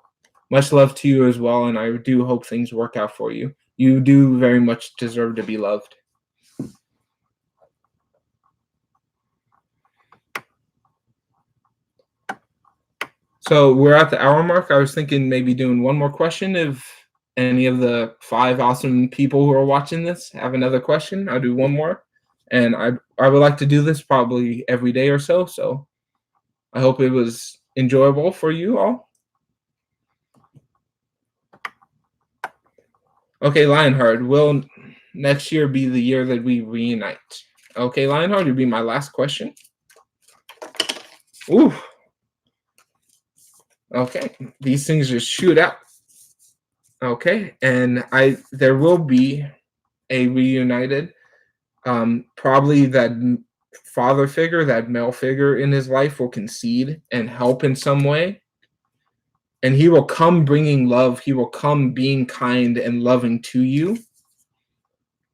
much love to you as well, and I do hope things work out for you. You do very much deserve to be loved. So we're at the hour mark. I was thinking maybe doing one more question. If any of the 5 awesome people who are watching this have another question, I'll do one more. And I would like to do this probably every day or so. So I hope it was enjoyable for you all. Okay, Lionheart, will next year be the year that we reunite? Okay, Lionheart, it'll be my last question. Ooh. Okay, these things just shoot out. Okay, and there will be a reunited. Probably that father figure, that male figure in his life will concede and help in some way. And he will come bringing love. He will come being kind and loving to you.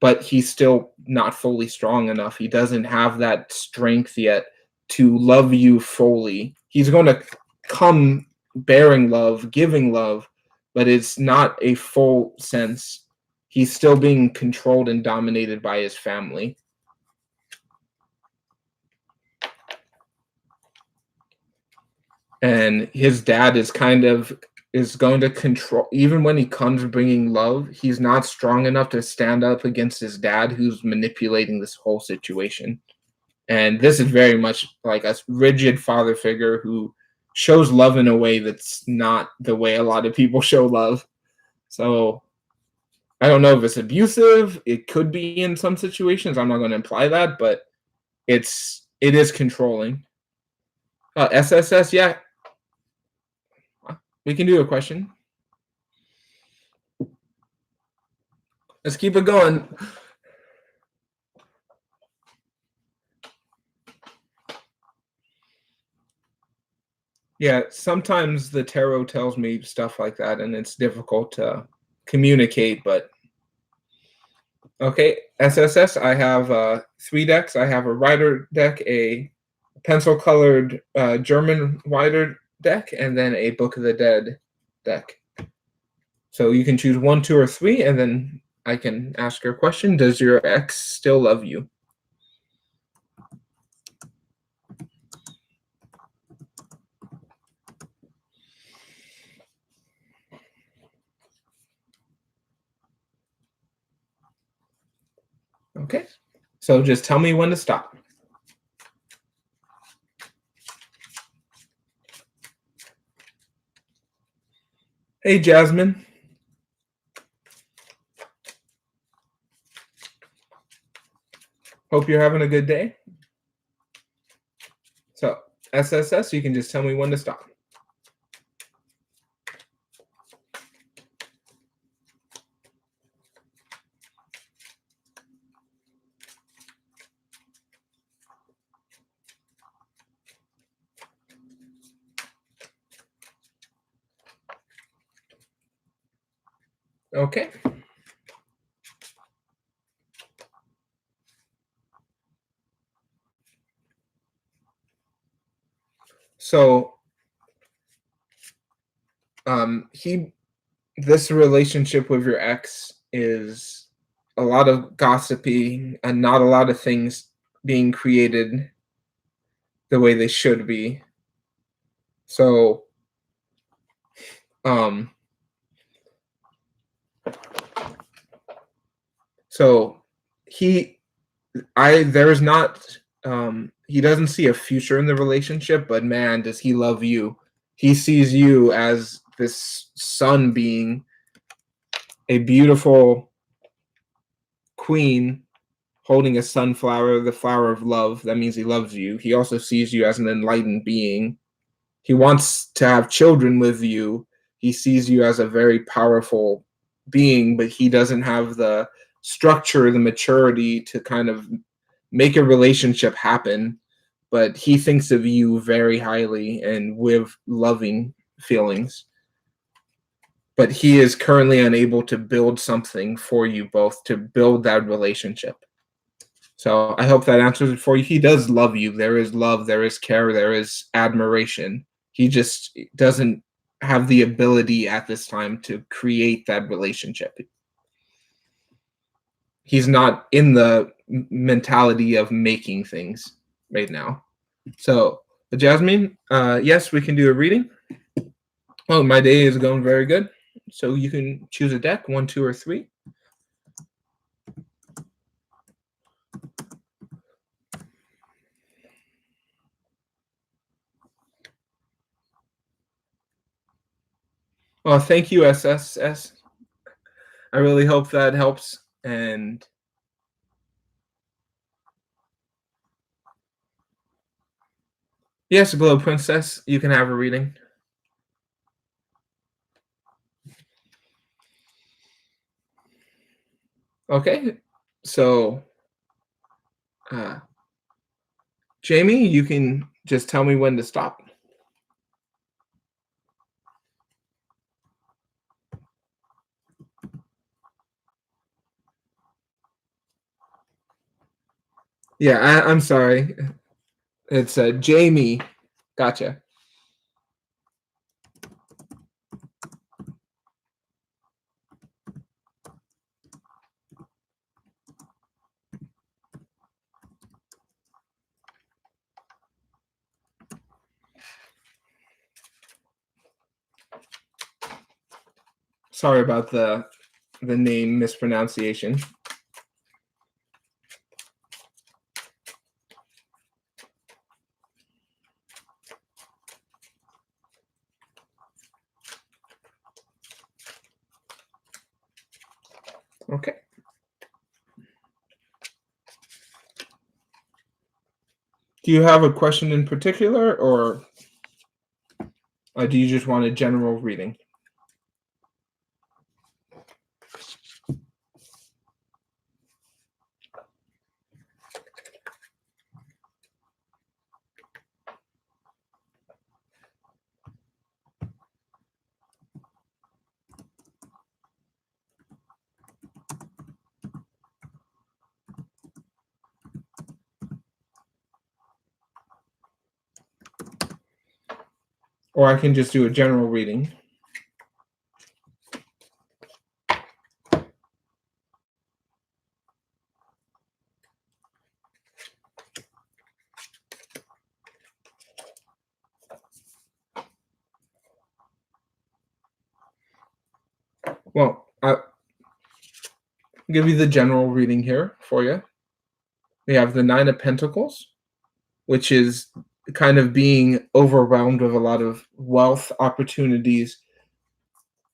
But he's still not fully strong enough. He doesn't have that strength yet to love you fully. He's going to come bearing love, giving love, but it's not a full sense. He's still being controlled and dominated by his family. And his dad is going to control. Even when he comes bringing love, he's not strong enough to stand up against his dad, who's manipulating this whole situation. And this is very much like a rigid father figure who shows love in a way that's not the way a lot of people show love. So I don't know if it's abusive. It could be in some situations. I'm not going to imply that, but it is controlling. SSS, yeah, we can do a question. Let's keep it going. Yeah, sometimes the tarot tells me stuff like that, and it's difficult to communicate, but okay, SSS, I have 3 decks. I have a Rider deck, a pencil-colored German Rider deck, and then a Book of the Dead deck. So you can choose 1, 2, or 3, and then I can ask your question. Does your ex still love you? Okay. So just tell me when to stop. Hey, Jasmine. Hope you're having a good day. So, SSS, you can just tell me when to stop. Okay. So, this relationship with your ex is a lot of gossiping and not a lot of things being created the way they should be. So, um, so he, there is not, he doesn't see a future in the relationship, but man, does he love you. He sees you as this sun being a beautiful queen holding a sunflower, the flower of love. That means he loves you. He also sees you as an enlightened being. He wants to have children with you. He sees you as a very powerful being, but he doesn't have the structure, the maturity to kind of make a relationship happen. But he thinks of you very highly and with loving feelings. But he is currently unable to build something for you both to build that relationship. So I hope that answers it for you. He does love you. There is love, there is care, there is admiration. He just doesn't have the ability at this time to create that relationship. He's not in the mentality of making things right now. So, Jasmine, yes, we can do a reading. Oh, my day is going very good. So you can choose a deck, 1, 2, or 3. Well, thank you, SSS. I really hope that helps. And yes, Glow Princess, you can have a reading. Okay, so Jamie, you can just tell me when to stop. Yeah, I'm sorry. It's Jamie. Gotcha. Sorry about the name mispronunciation. Okay. Do you have a question in particular, or do you just want a general reading? Or I can just do a general reading. Well, I'll give you the general reading here for you. We have the Nine of Pentacles, which is kind of being overwhelmed with a lot of wealth, opportunities,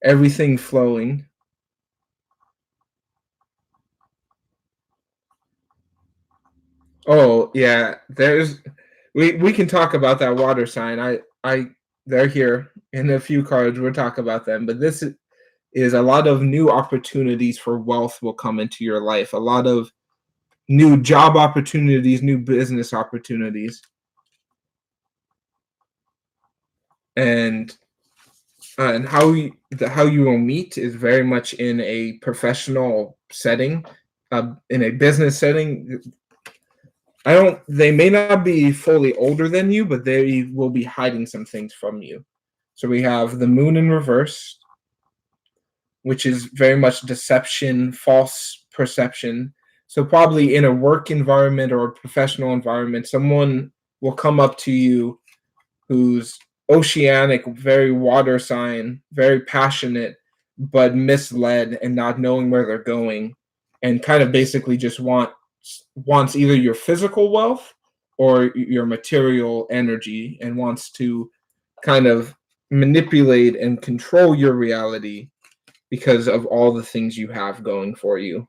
everything flowing. Oh, yeah, we can talk about that water sign. I they're here in a few cards. We'll talk about them, but this is a lot of new opportunities for wealth will come into your life. A lot of new job opportunities, new business opportunities. And how you will meet is very much in a professional setting, in a business setting. They may not be fully older than you, but they will be hiding some things from you. So we have the moon in reverse, which is very much deception, false perception. So probably in a work environment or a professional environment, someone will come up to you who's oceanic, very water sign, very passionate, but misled and not knowing where they're going, and kind of basically just wants either your physical wealth or your material energy, and wants to kind of manipulate and control your reality because of all the things you have going for you.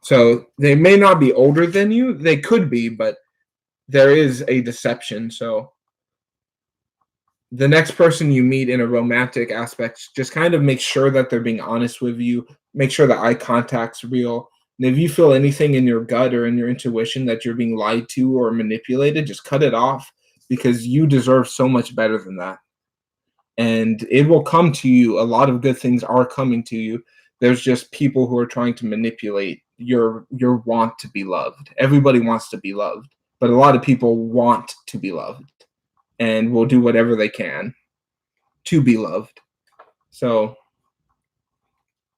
So they may not be older than you, they could be, but there is a deception. So the next person you meet in a romantic aspect, just kind of make sure that they're being honest with you, make sure the eye contact's real. And if you feel anything in your gut or in your intuition that you're being lied to or manipulated, just cut it off, because you deserve so much better than that. And it will come to you. A lot of good things are coming to you. There's just people who are trying to manipulate your want to be loved. Everybody wants to be loved, but a lot of people want to be loved and will do whatever they can to be loved. So,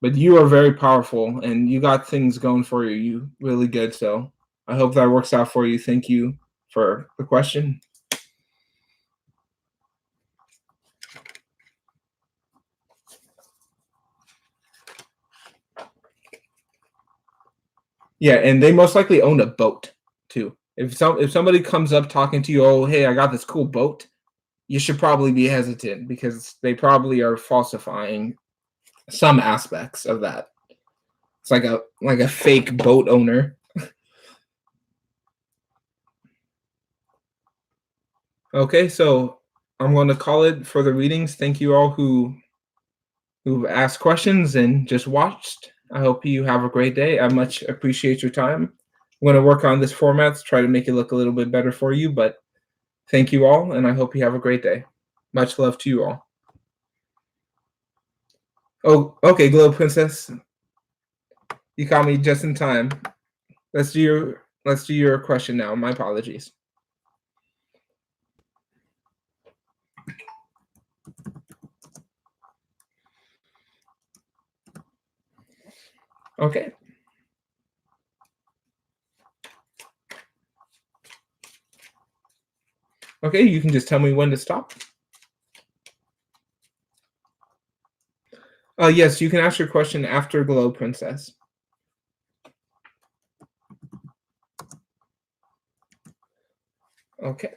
but you are very powerful and you got things going for you. You really good. So I hope that works out for you. Thank you for the question. Yeah, and they most likely own a boat too. If somebody comes up talking to you, oh hey, I got this cool boat, you should probably be hesitant because they probably are falsifying some aspects of that. It's like a fake boat owner. Okay, so I'm going to call it for the readings. Thank you all who've asked questions and just watched. I hope you have a great day. I much appreciate your time. I'm going to work on this format to try to make it look a little bit better for you, but thank you all, and I hope you have a great day. Much love to you all. Oh, okay, Glow Princess. You caught me just in time. Let's do your question now. My apologies. Okay. Okay, you can just tell me when to stop. Yes, you can ask your question after Glow Princess. Okay.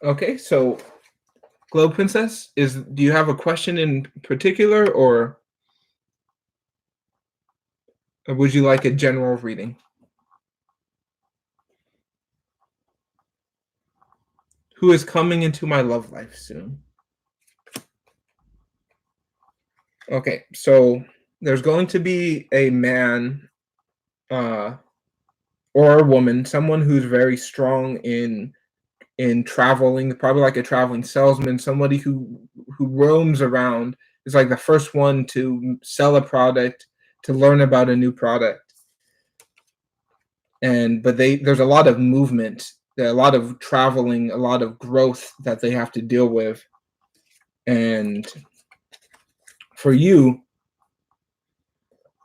Okay, so Glow Princess, do you have a question in particular, or would you like a general reading? Who is coming into my love life soon? Okay, so there's going to be a man or a woman, someone who's very strong in traveling, probably like a traveling salesman, somebody who roams around, is like the first one to sell a product, to learn about a new product. But there's a lot of movement, a lot of traveling, a lot of growth that they have to deal with. And for you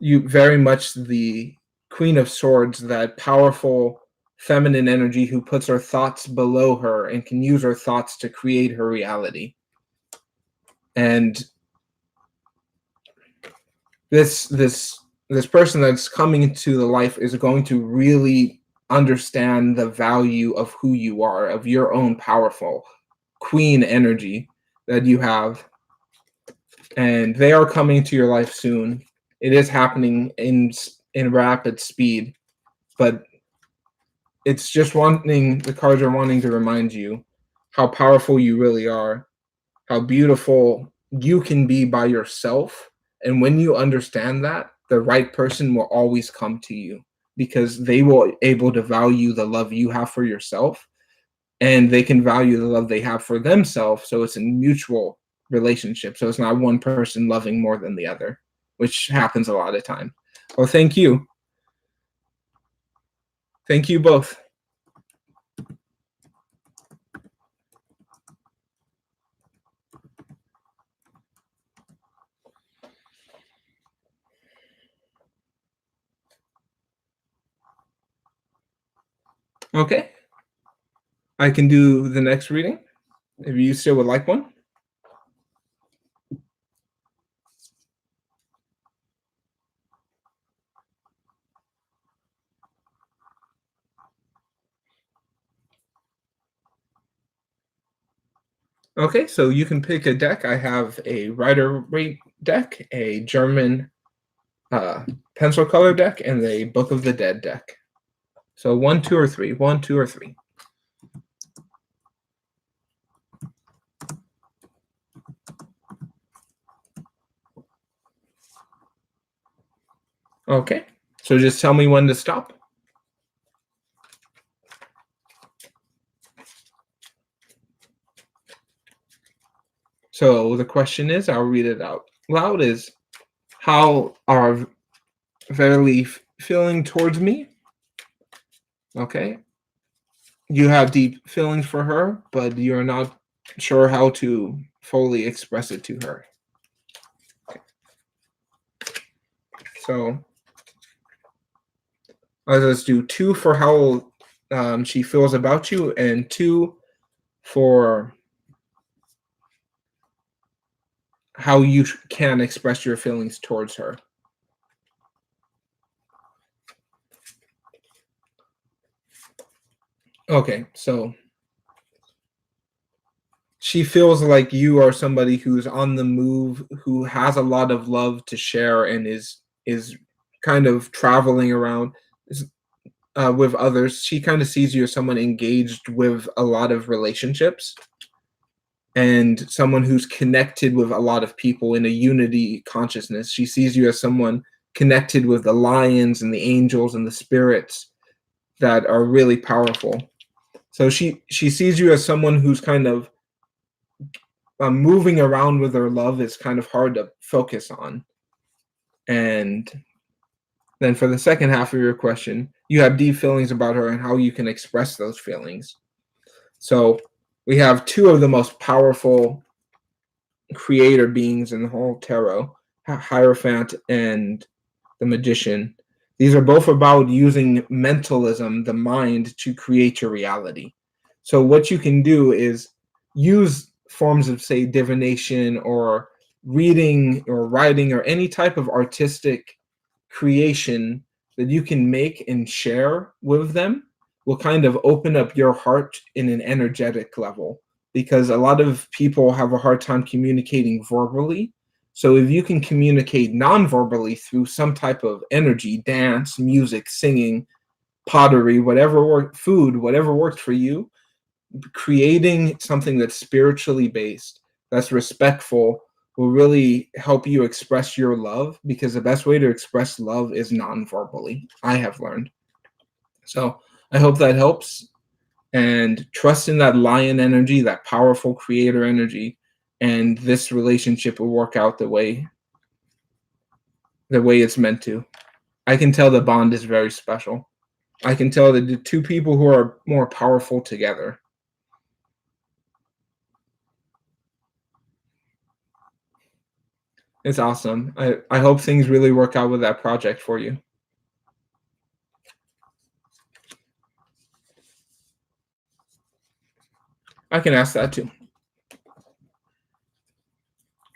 very much the Queen of Swords, that powerful feminine energy who puts her thoughts below her and can use her thoughts to create her reality. And this person that's coming into the life is going to really understand the value of who you are, of your own powerful queen energy that you have. And they are coming to your life soon. It is happening in rapid speed, but it's just the cards are wanting to remind you how powerful you really are, how beautiful you can be by yourself. And when you understand that, the right person will always come to you because they will able to value the love you have for yourself, and they can value the love they have for themselves. So it's a mutual relationship. So it's not one person loving more than the other, which happens a lot of time. Well, thank you. Thank you both. Okay. I can do the next reading if you still would like one. Okay, so you can pick a deck. I have a Rider-Waite deck, a German pencil color deck, and a Book of the Dead deck. So 1, 2, or 3. 1, 2, or 3. Okay, so just tell me when to stop. So the question is, I'll read it out loud, is how are Verily feeling towards me? Okay. You have deep feelings for her, but you're not sure how to fully express it to her. Okay. So let's do 2 for how she feels about you, and 2 for how you can express your feelings towards her. Okay, so she feels like you are somebody who's on the move, who has a lot of love to share, and is kind of traveling around with others. She kind of sees you as someone engaged with a lot of relationships and someone who's connected with a lot of people in a unity consciousness. She sees you as someone connected with the lions and the angels and the spirits that are really powerful. So she sees you as someone who's kind of moving around with her love is kind of hard to focus on. And then for the second half of your question, you have deep feelings about her and how you can express those feelings. So we have 2 of the most powerful creator beings in the whole tarot, Hierophant and the Magician. These are both about using mentalism, the mind, to create your reality. So what you can do is use forms of, say, divination or reading or writing or any type of artistic creation that you can make and share with them will kind of open up your heart in an energetic level, because a lot of people have a hard time communicating verbally. So if you can communicate non-verbally through some type of energy, dance, music, singing, pottery, whatever worked, food, whatever worked for you, creating something that's spiritually based, that's respectful, will really help you express your love, because the best way to express love is non-verbally, I have learned. So I hope that helps, and trust in that lion energy, that powerful creator energy, and this relationship will work out the way it's meant to. I can tell the bond is very special. I can tell that the 2 people who are more powerful together. It's awesome. I hope things really work out with that project for you. I can ask that too.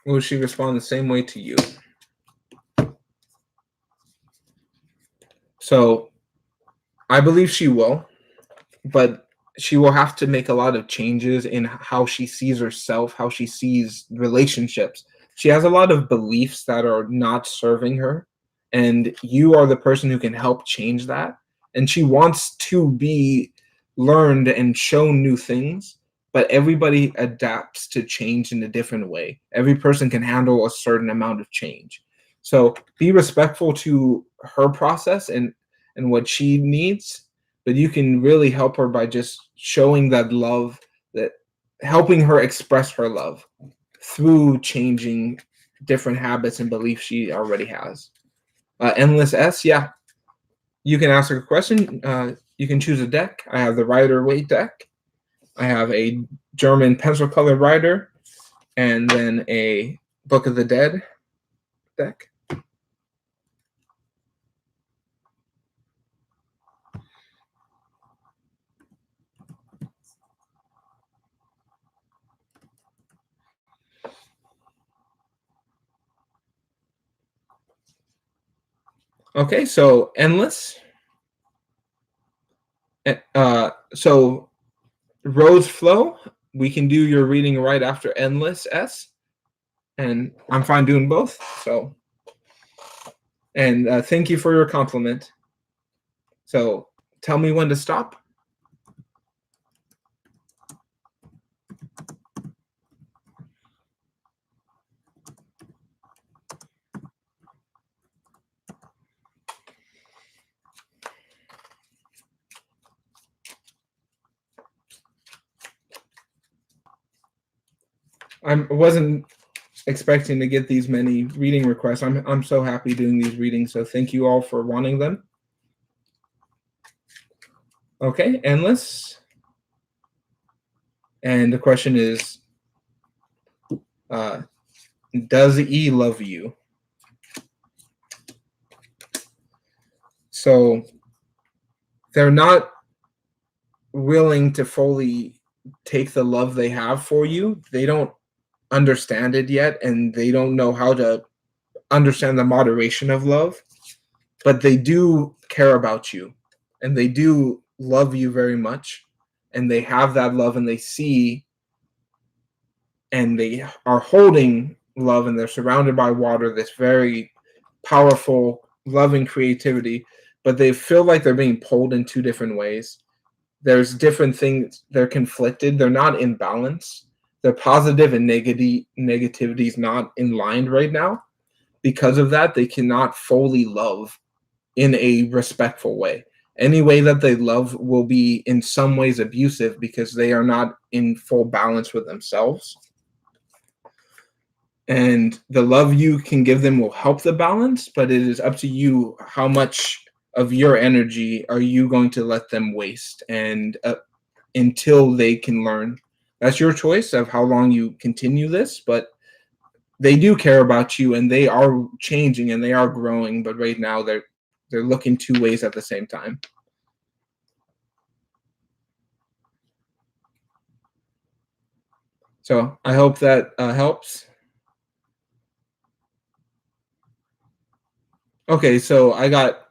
Will she respond the same way to you? So I believe she will, but she will have to make a lot of changes in how she sees herself, how she sees relationships. She has a lot of beliefs that are not serving her, and you are the person who can help change that. And she wants to be learned and shown new things, but everybody adapts to change in a different way. Every person can handle a certain amount of change. So be respectful to her process and what she needs, but you can really help her by just showing that love, that helping her express her love through changing different habits and beliefs she already has. Endless S, yeah, you can ask her a question. You can choose a deck. I have the Rider Waite deck. I have a German pencil colored Rider, and then a Book of the Dead deck. Okay, so Endless. So Rose Flow, we can do your reading right after Endless S, and I'm fine doing both. So, and thank you for your compliment. So, tell me when to stop. I wasn't expecting to get these many reading requests. I'm so happy doing these readings. So, thank you all for wanting them. Okay, Endless. And the question is, does E love you? So they're not willing to fully take the love they have for you. They don't understand it yet, and they don't know how to understand the moderation of love, but they do care about you, and they do love you very much, and they have that love, and they see, and they are holding love, and they're surrounded by water, this very powerful loving creativity, but they feel like they're being pulled in two different ways. There's different things, they're conflicted, they're not in balance. Their positive and negativity is not in line right now. Because of that, they cannot fully love in a respectful way. Any way that they love will be in some ways abusive because they are not in full balance with themselves. And the love you can give them will help the balance, but it is up to you how much of your energy are you going to let them waste and until they can learn. That's your choice of how long you continue this, but they do care about you and they are changing and they are growing, but right now they're looking two ways at the same time. So I hope that helps. Okay, so I got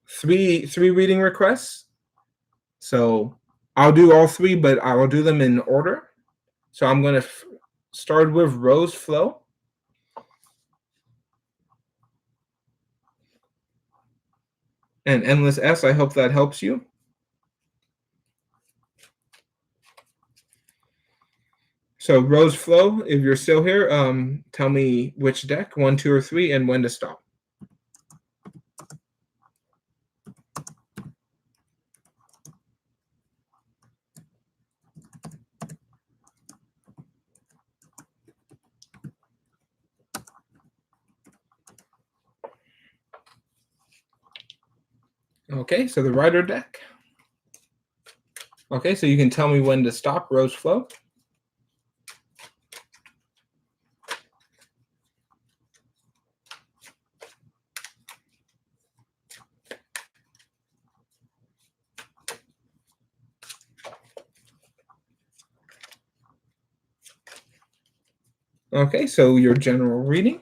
three reading requests. So I'll do all three, but I will do them in order. So I'm going to start with Rose Flow. And Endless S, I hope that helps you. So Rose Flow, if you're still here, tell me which deck, 1, 2, or 3, and when to stop. Okay, so the Rider deck. Okay, so you can tell me when to stop, Rose Flow. Okay, so your general reading.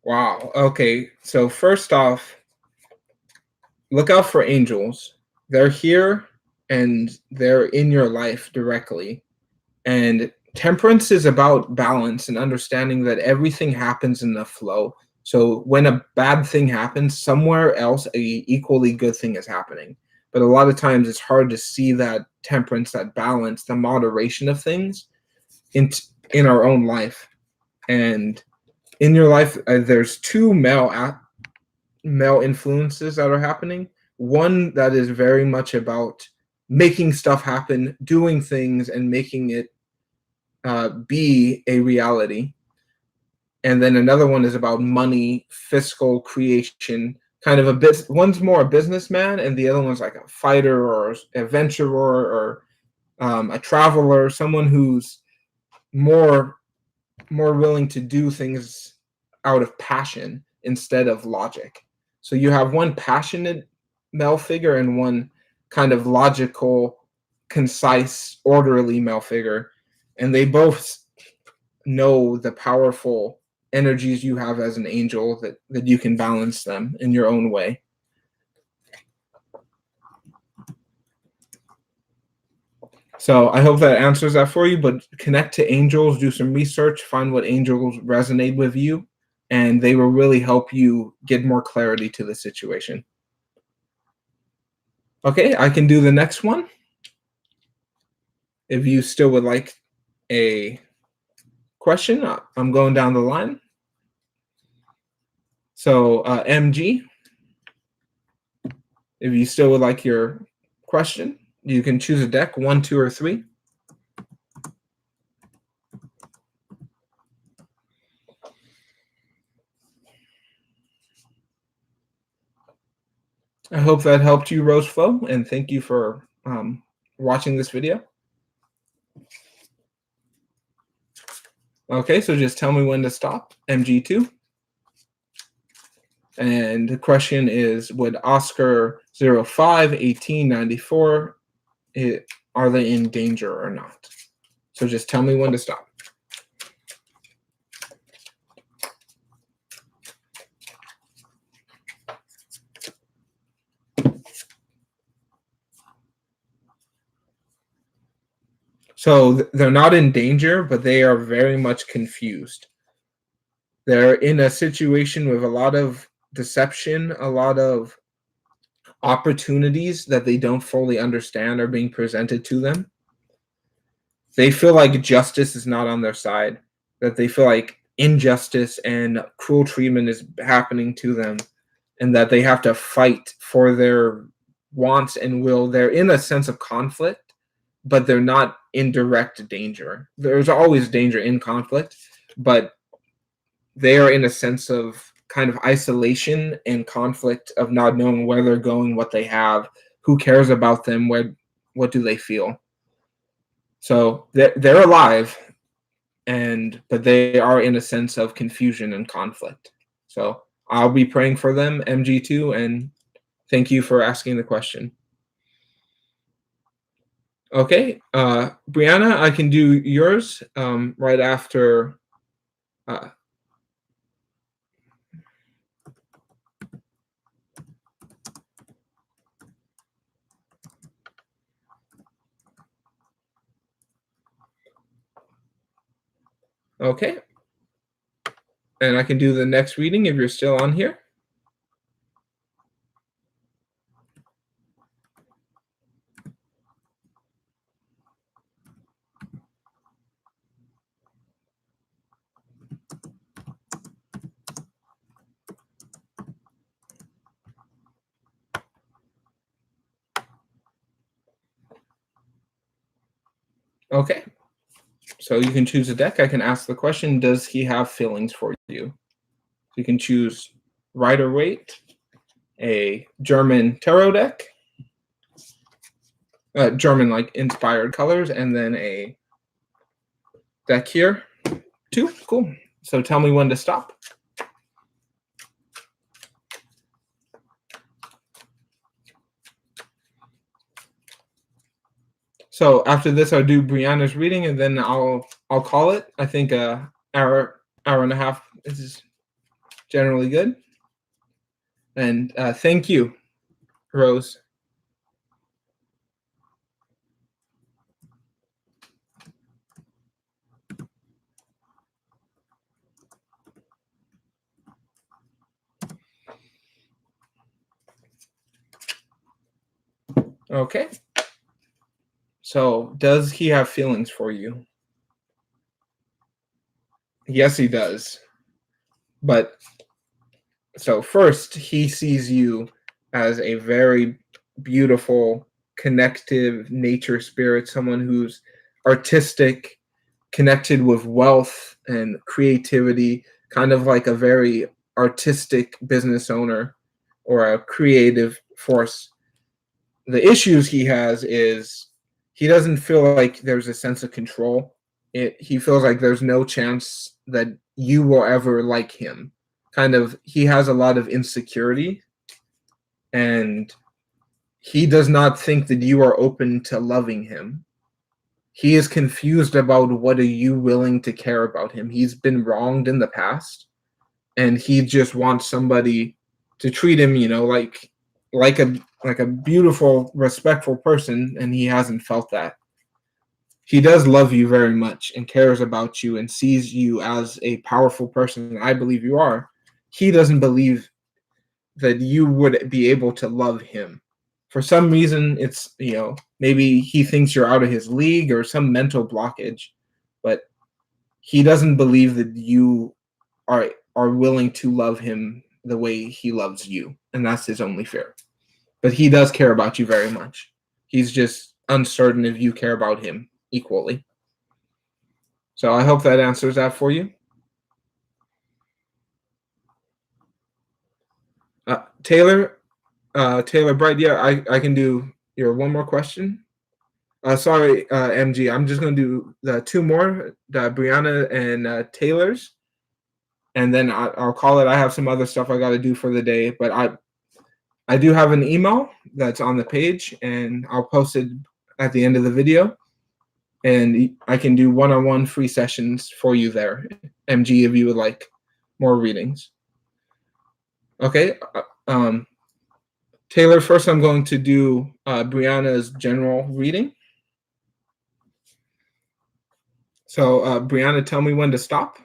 Wow. Okay, so first off, look out for angels. They're here and they're in your life directly. And temperance is about balance and understanding that everything happens in the flow. So when a bad thing happens, somewhere else a equally good thing is happening. But a lot of times it's hard to see that temperance, that balance, the moderation of things in in our own life. And in your life, there's two male influences that are happening. One that is very much about making stuff happen, doing things, and making it be a reality. And then another one is about money, fiscal creation, kind of a bit. One's more a businessman, and the other one's like a fighter or a venturer or a traveler, someone who's more willing to do things out of passion instead of logic. So you have one passionate male figure and one kind of logical, concise, orderly male figure, and they both know the powerful energies you have as an angel that you can balance them in your own way. So I hope that answers that for you, but connect to angels, do some research, find what angels resonate with you, and they will really help you get more clarity to the situation. Okay, I can do the next one. If you still would like a question, I'm going down the line. So MG, if you still would like your question, you can choose a deck, 1, 2, or 3. I hope that helped you, Roseflow, and thank you for watching this video. Okay, so just tell me when to stop, MG2. And the question is, would Oscar 05, 1894, are they in danger or not? So just tell me when to stop. So they're not in danger, but they are very much confused. They're in a situation with a lot of deception, a lot of opportunities that they don't fully understand are being presented to them. They feel like justice is not on their side, that they feel like injustice and cruel treatment is happening to them, and that they have to fight for their wants and will. They're in a sense of conflict, but they're not in direct danger. There's always danger in conflict, but they are in a sense of kind of isolation and conflict of not knowing where they're going, what they have, who cares about them, what do they feel. So they're alive, but they are in a sense of confusion and conflict. So I'll be praying for them, MG2, and thank you for asking the question. Okay, Brianna, I can do yours right after. Okay, and I can do the next reading if you're still on here. Okay, so you can choose a deck. I can ask the question, does he have feelings for you? You can choose Rider-Waite, a German tarot deck, German like inspired colors, and then a deck here. 2, cool. So tell me when to stop. So after this, I'll do Brianna's reading, and then I'll call it. I think hour and a half is generally good. And thank you, Rose. Okay. So does he have feelings for you? Yes, he does. But so first, he sees you as a very beautiful, connective nature spirit, someone who's artistic, connected with wealth and creativity, kind of like a very artistic business owner or a creative force. The issues he has is he doesn't feel like there's a sense of control. He feels like there's no chance that you will ever like him. Kind of, he has a lot of insecurity, and he does not think that you are open to loving him. He is confused about what are you willing to care about him. He's been wronged in the past, and he just wants somebody to treat him, like a beautiful, respectful person, and he hasn't felt that. He does love you very much and cares about you and sees you as a powerful person. I believe you are. He doesn't believe that you would be able to love him. For some reason, it's, maybe he thinks you're out of his league or some mental blockage, but he doesn't believe that you are willing to love him the way he loves you, and that's his only fear. But he does care about you very much. He's just uncertain if you care about him equally. So I hope that answers that for you. Taylor Bright, yeah, I can do your one more question. Sorry, MG, I'm just going to do the two more, Brianna and Taylor's, and then I'll call it. I have some other stuff I got to do for the day, but I do have an email that's on the page, and I'll post it at the end of the video, and I can do one-on-one free sessions for you there, MG, if you would like more readings. Okay. Taylor, first I'm going to do Brianna's general reading. So Brianna, tell me when to stop.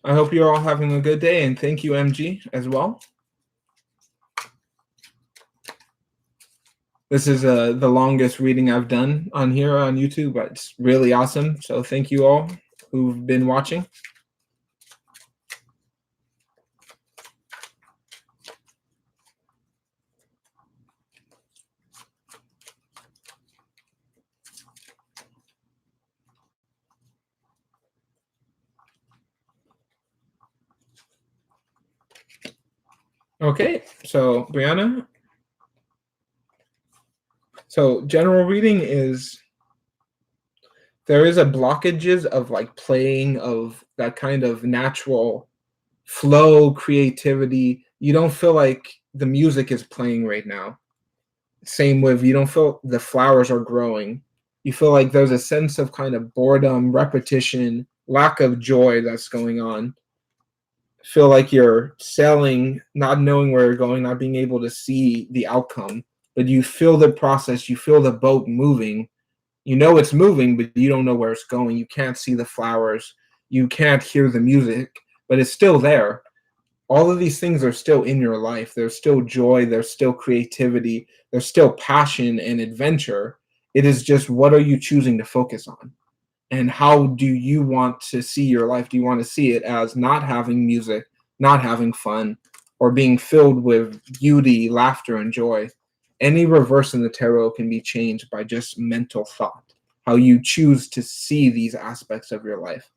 I hope you're all having a good day, and thank you, MG, as well. This is the longest reading I've done on here on YouTube, but it's really awesome. So thank you all who've been watching. Okay, so Brianna. So general reading is, there is a blockages of like playing of that kind of natural flow, creativity. You don't feel like the music is playing right now. Same with, you don't feel the flowers are growing. You feel like there's a sense of kind of boredom, repetition, lack of joy that's going on. Feel like you're sailing, not knowing where you're going, not being able to see the outcome, but you feel the process, you feel the boat moving. You know it's moving, but you don't know where it's going. You can't see the flowers. You can't hear the music, but it's still there. All of these things are still in your life. There's still joy. There's still creativity. There's still passion and adventure. It is just, what are you choosing to focus on? And how do you want to see your life? Do you want to see it as not having music, not having fun, or being filled with beauty, laughter, and joy? any reverse in the tarot can be changed by just mental thought, how you choose to see these aspects of your life.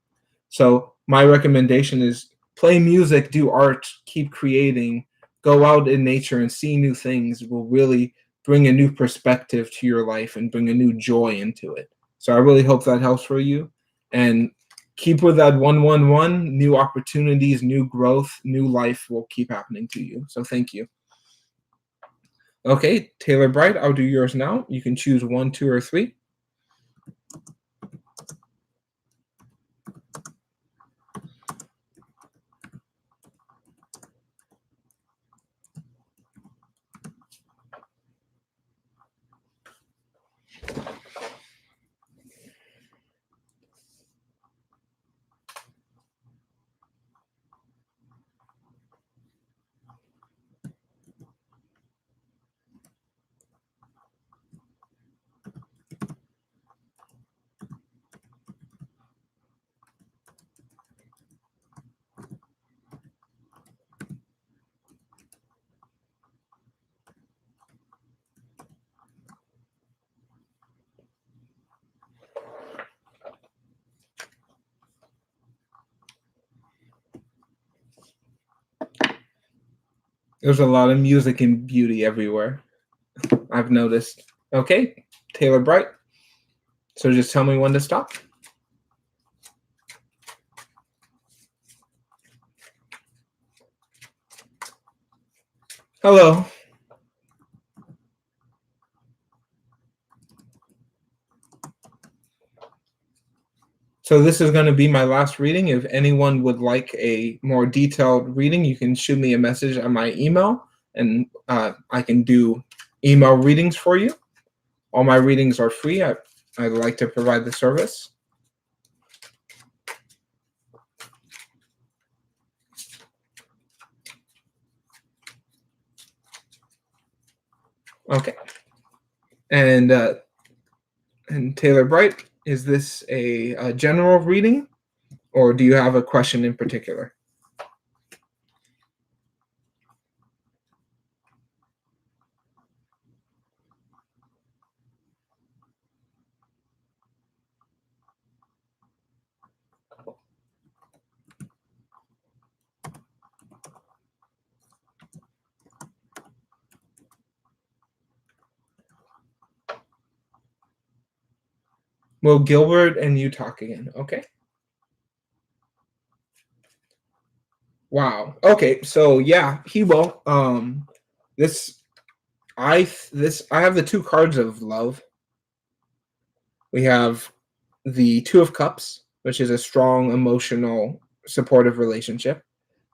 So my recommendation is play music, do art, keep creating, go out in nature and see new things will really bring a new perspective to your life and bring a new joy into it. So I really hope that helps for you. And keep with that 111, new opportunities, new growth, new life will keep happening to you. So thank you. Okay, Taylor Bright, I'll do yours now. You can choose 1, 2, or 3. There's a lot of music and beauty everywhere, I've noticed. Okay, Taylor Bright. So just tell me when to stop. Hello. So this is going to be my last reading. If anyone would like a more detailed reading, you can shoot me a message on my email, and I can do email readings for you. All my readings are free. I'd like to provide the service. Okay. And Taylor Bright, is this a general reading, or do you have a question in particular? Will Gilbert and you talk again? Okay. Wow. Okay. So yeah, he will. I have the 2 cards of love. We have the 2 of Cups, which is a strong, emotional, supportive relationship.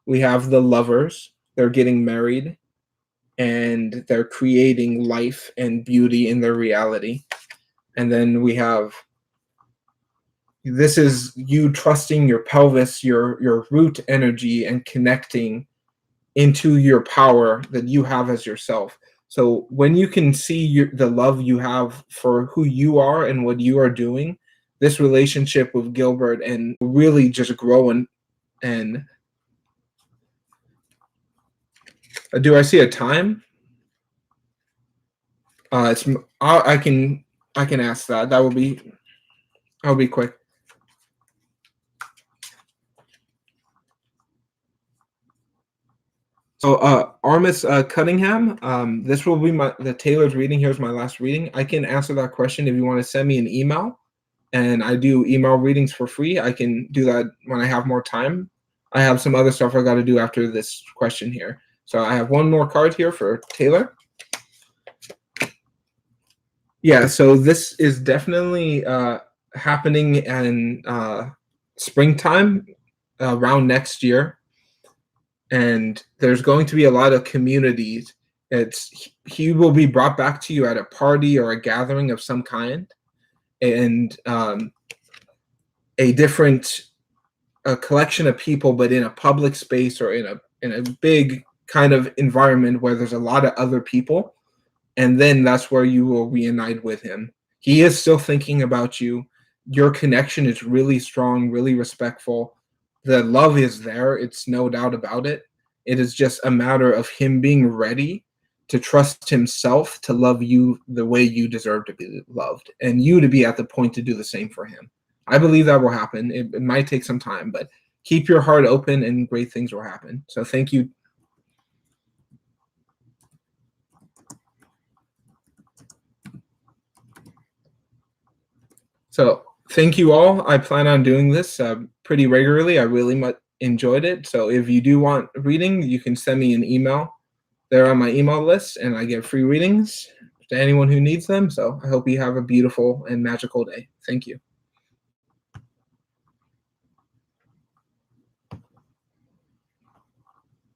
We have the Lovers. They're getting married and they're creating life and beauty in their reality. And then we have, this is you trusting your pelvis, your root energy, and connecting into your power that you have as yourself. So when you can see the love you have for who you are and what you are doing, this relationship with Gilbert and really just grow. And do I see a time? It's I can ask that. That'll be quick. So Armis Cunningham, this will be the Taylor's reading. Here's my last reading. I can answer that question if you want to send me an email, and I do email readings for free. I can do that when I have more time. I have some other stuff I got to do after this question here. So I have one more card here for Taylor. Yeah, so this is definitely happening in springtime around next year. And there's going to be a lot of communities. He will be brought back to you at a party or a gathering of some kind, and a collection of people, but in a public space or in a big kind of environment where there's a lot of other people, and then that's where you will reunite with him. He is still thinking about you. Your connection is really strong, really respectful. The love is there. It's no doubt about it. It is just a matter of him being ready to trust himself to love you the way you deserve to be loved, and you to be at the point to do the same for him. I believe that will happen. It might take some time, but keep your heart open and great things will happen. So thank you. So thank you all. I plan on doing this pretty regularly. I really much enjoyed it. So if you do want reading, you can send me an email. They're on my email list, and I give free readings to anyone who needs them. So I hope you have a beautiful and magical day. Thank you.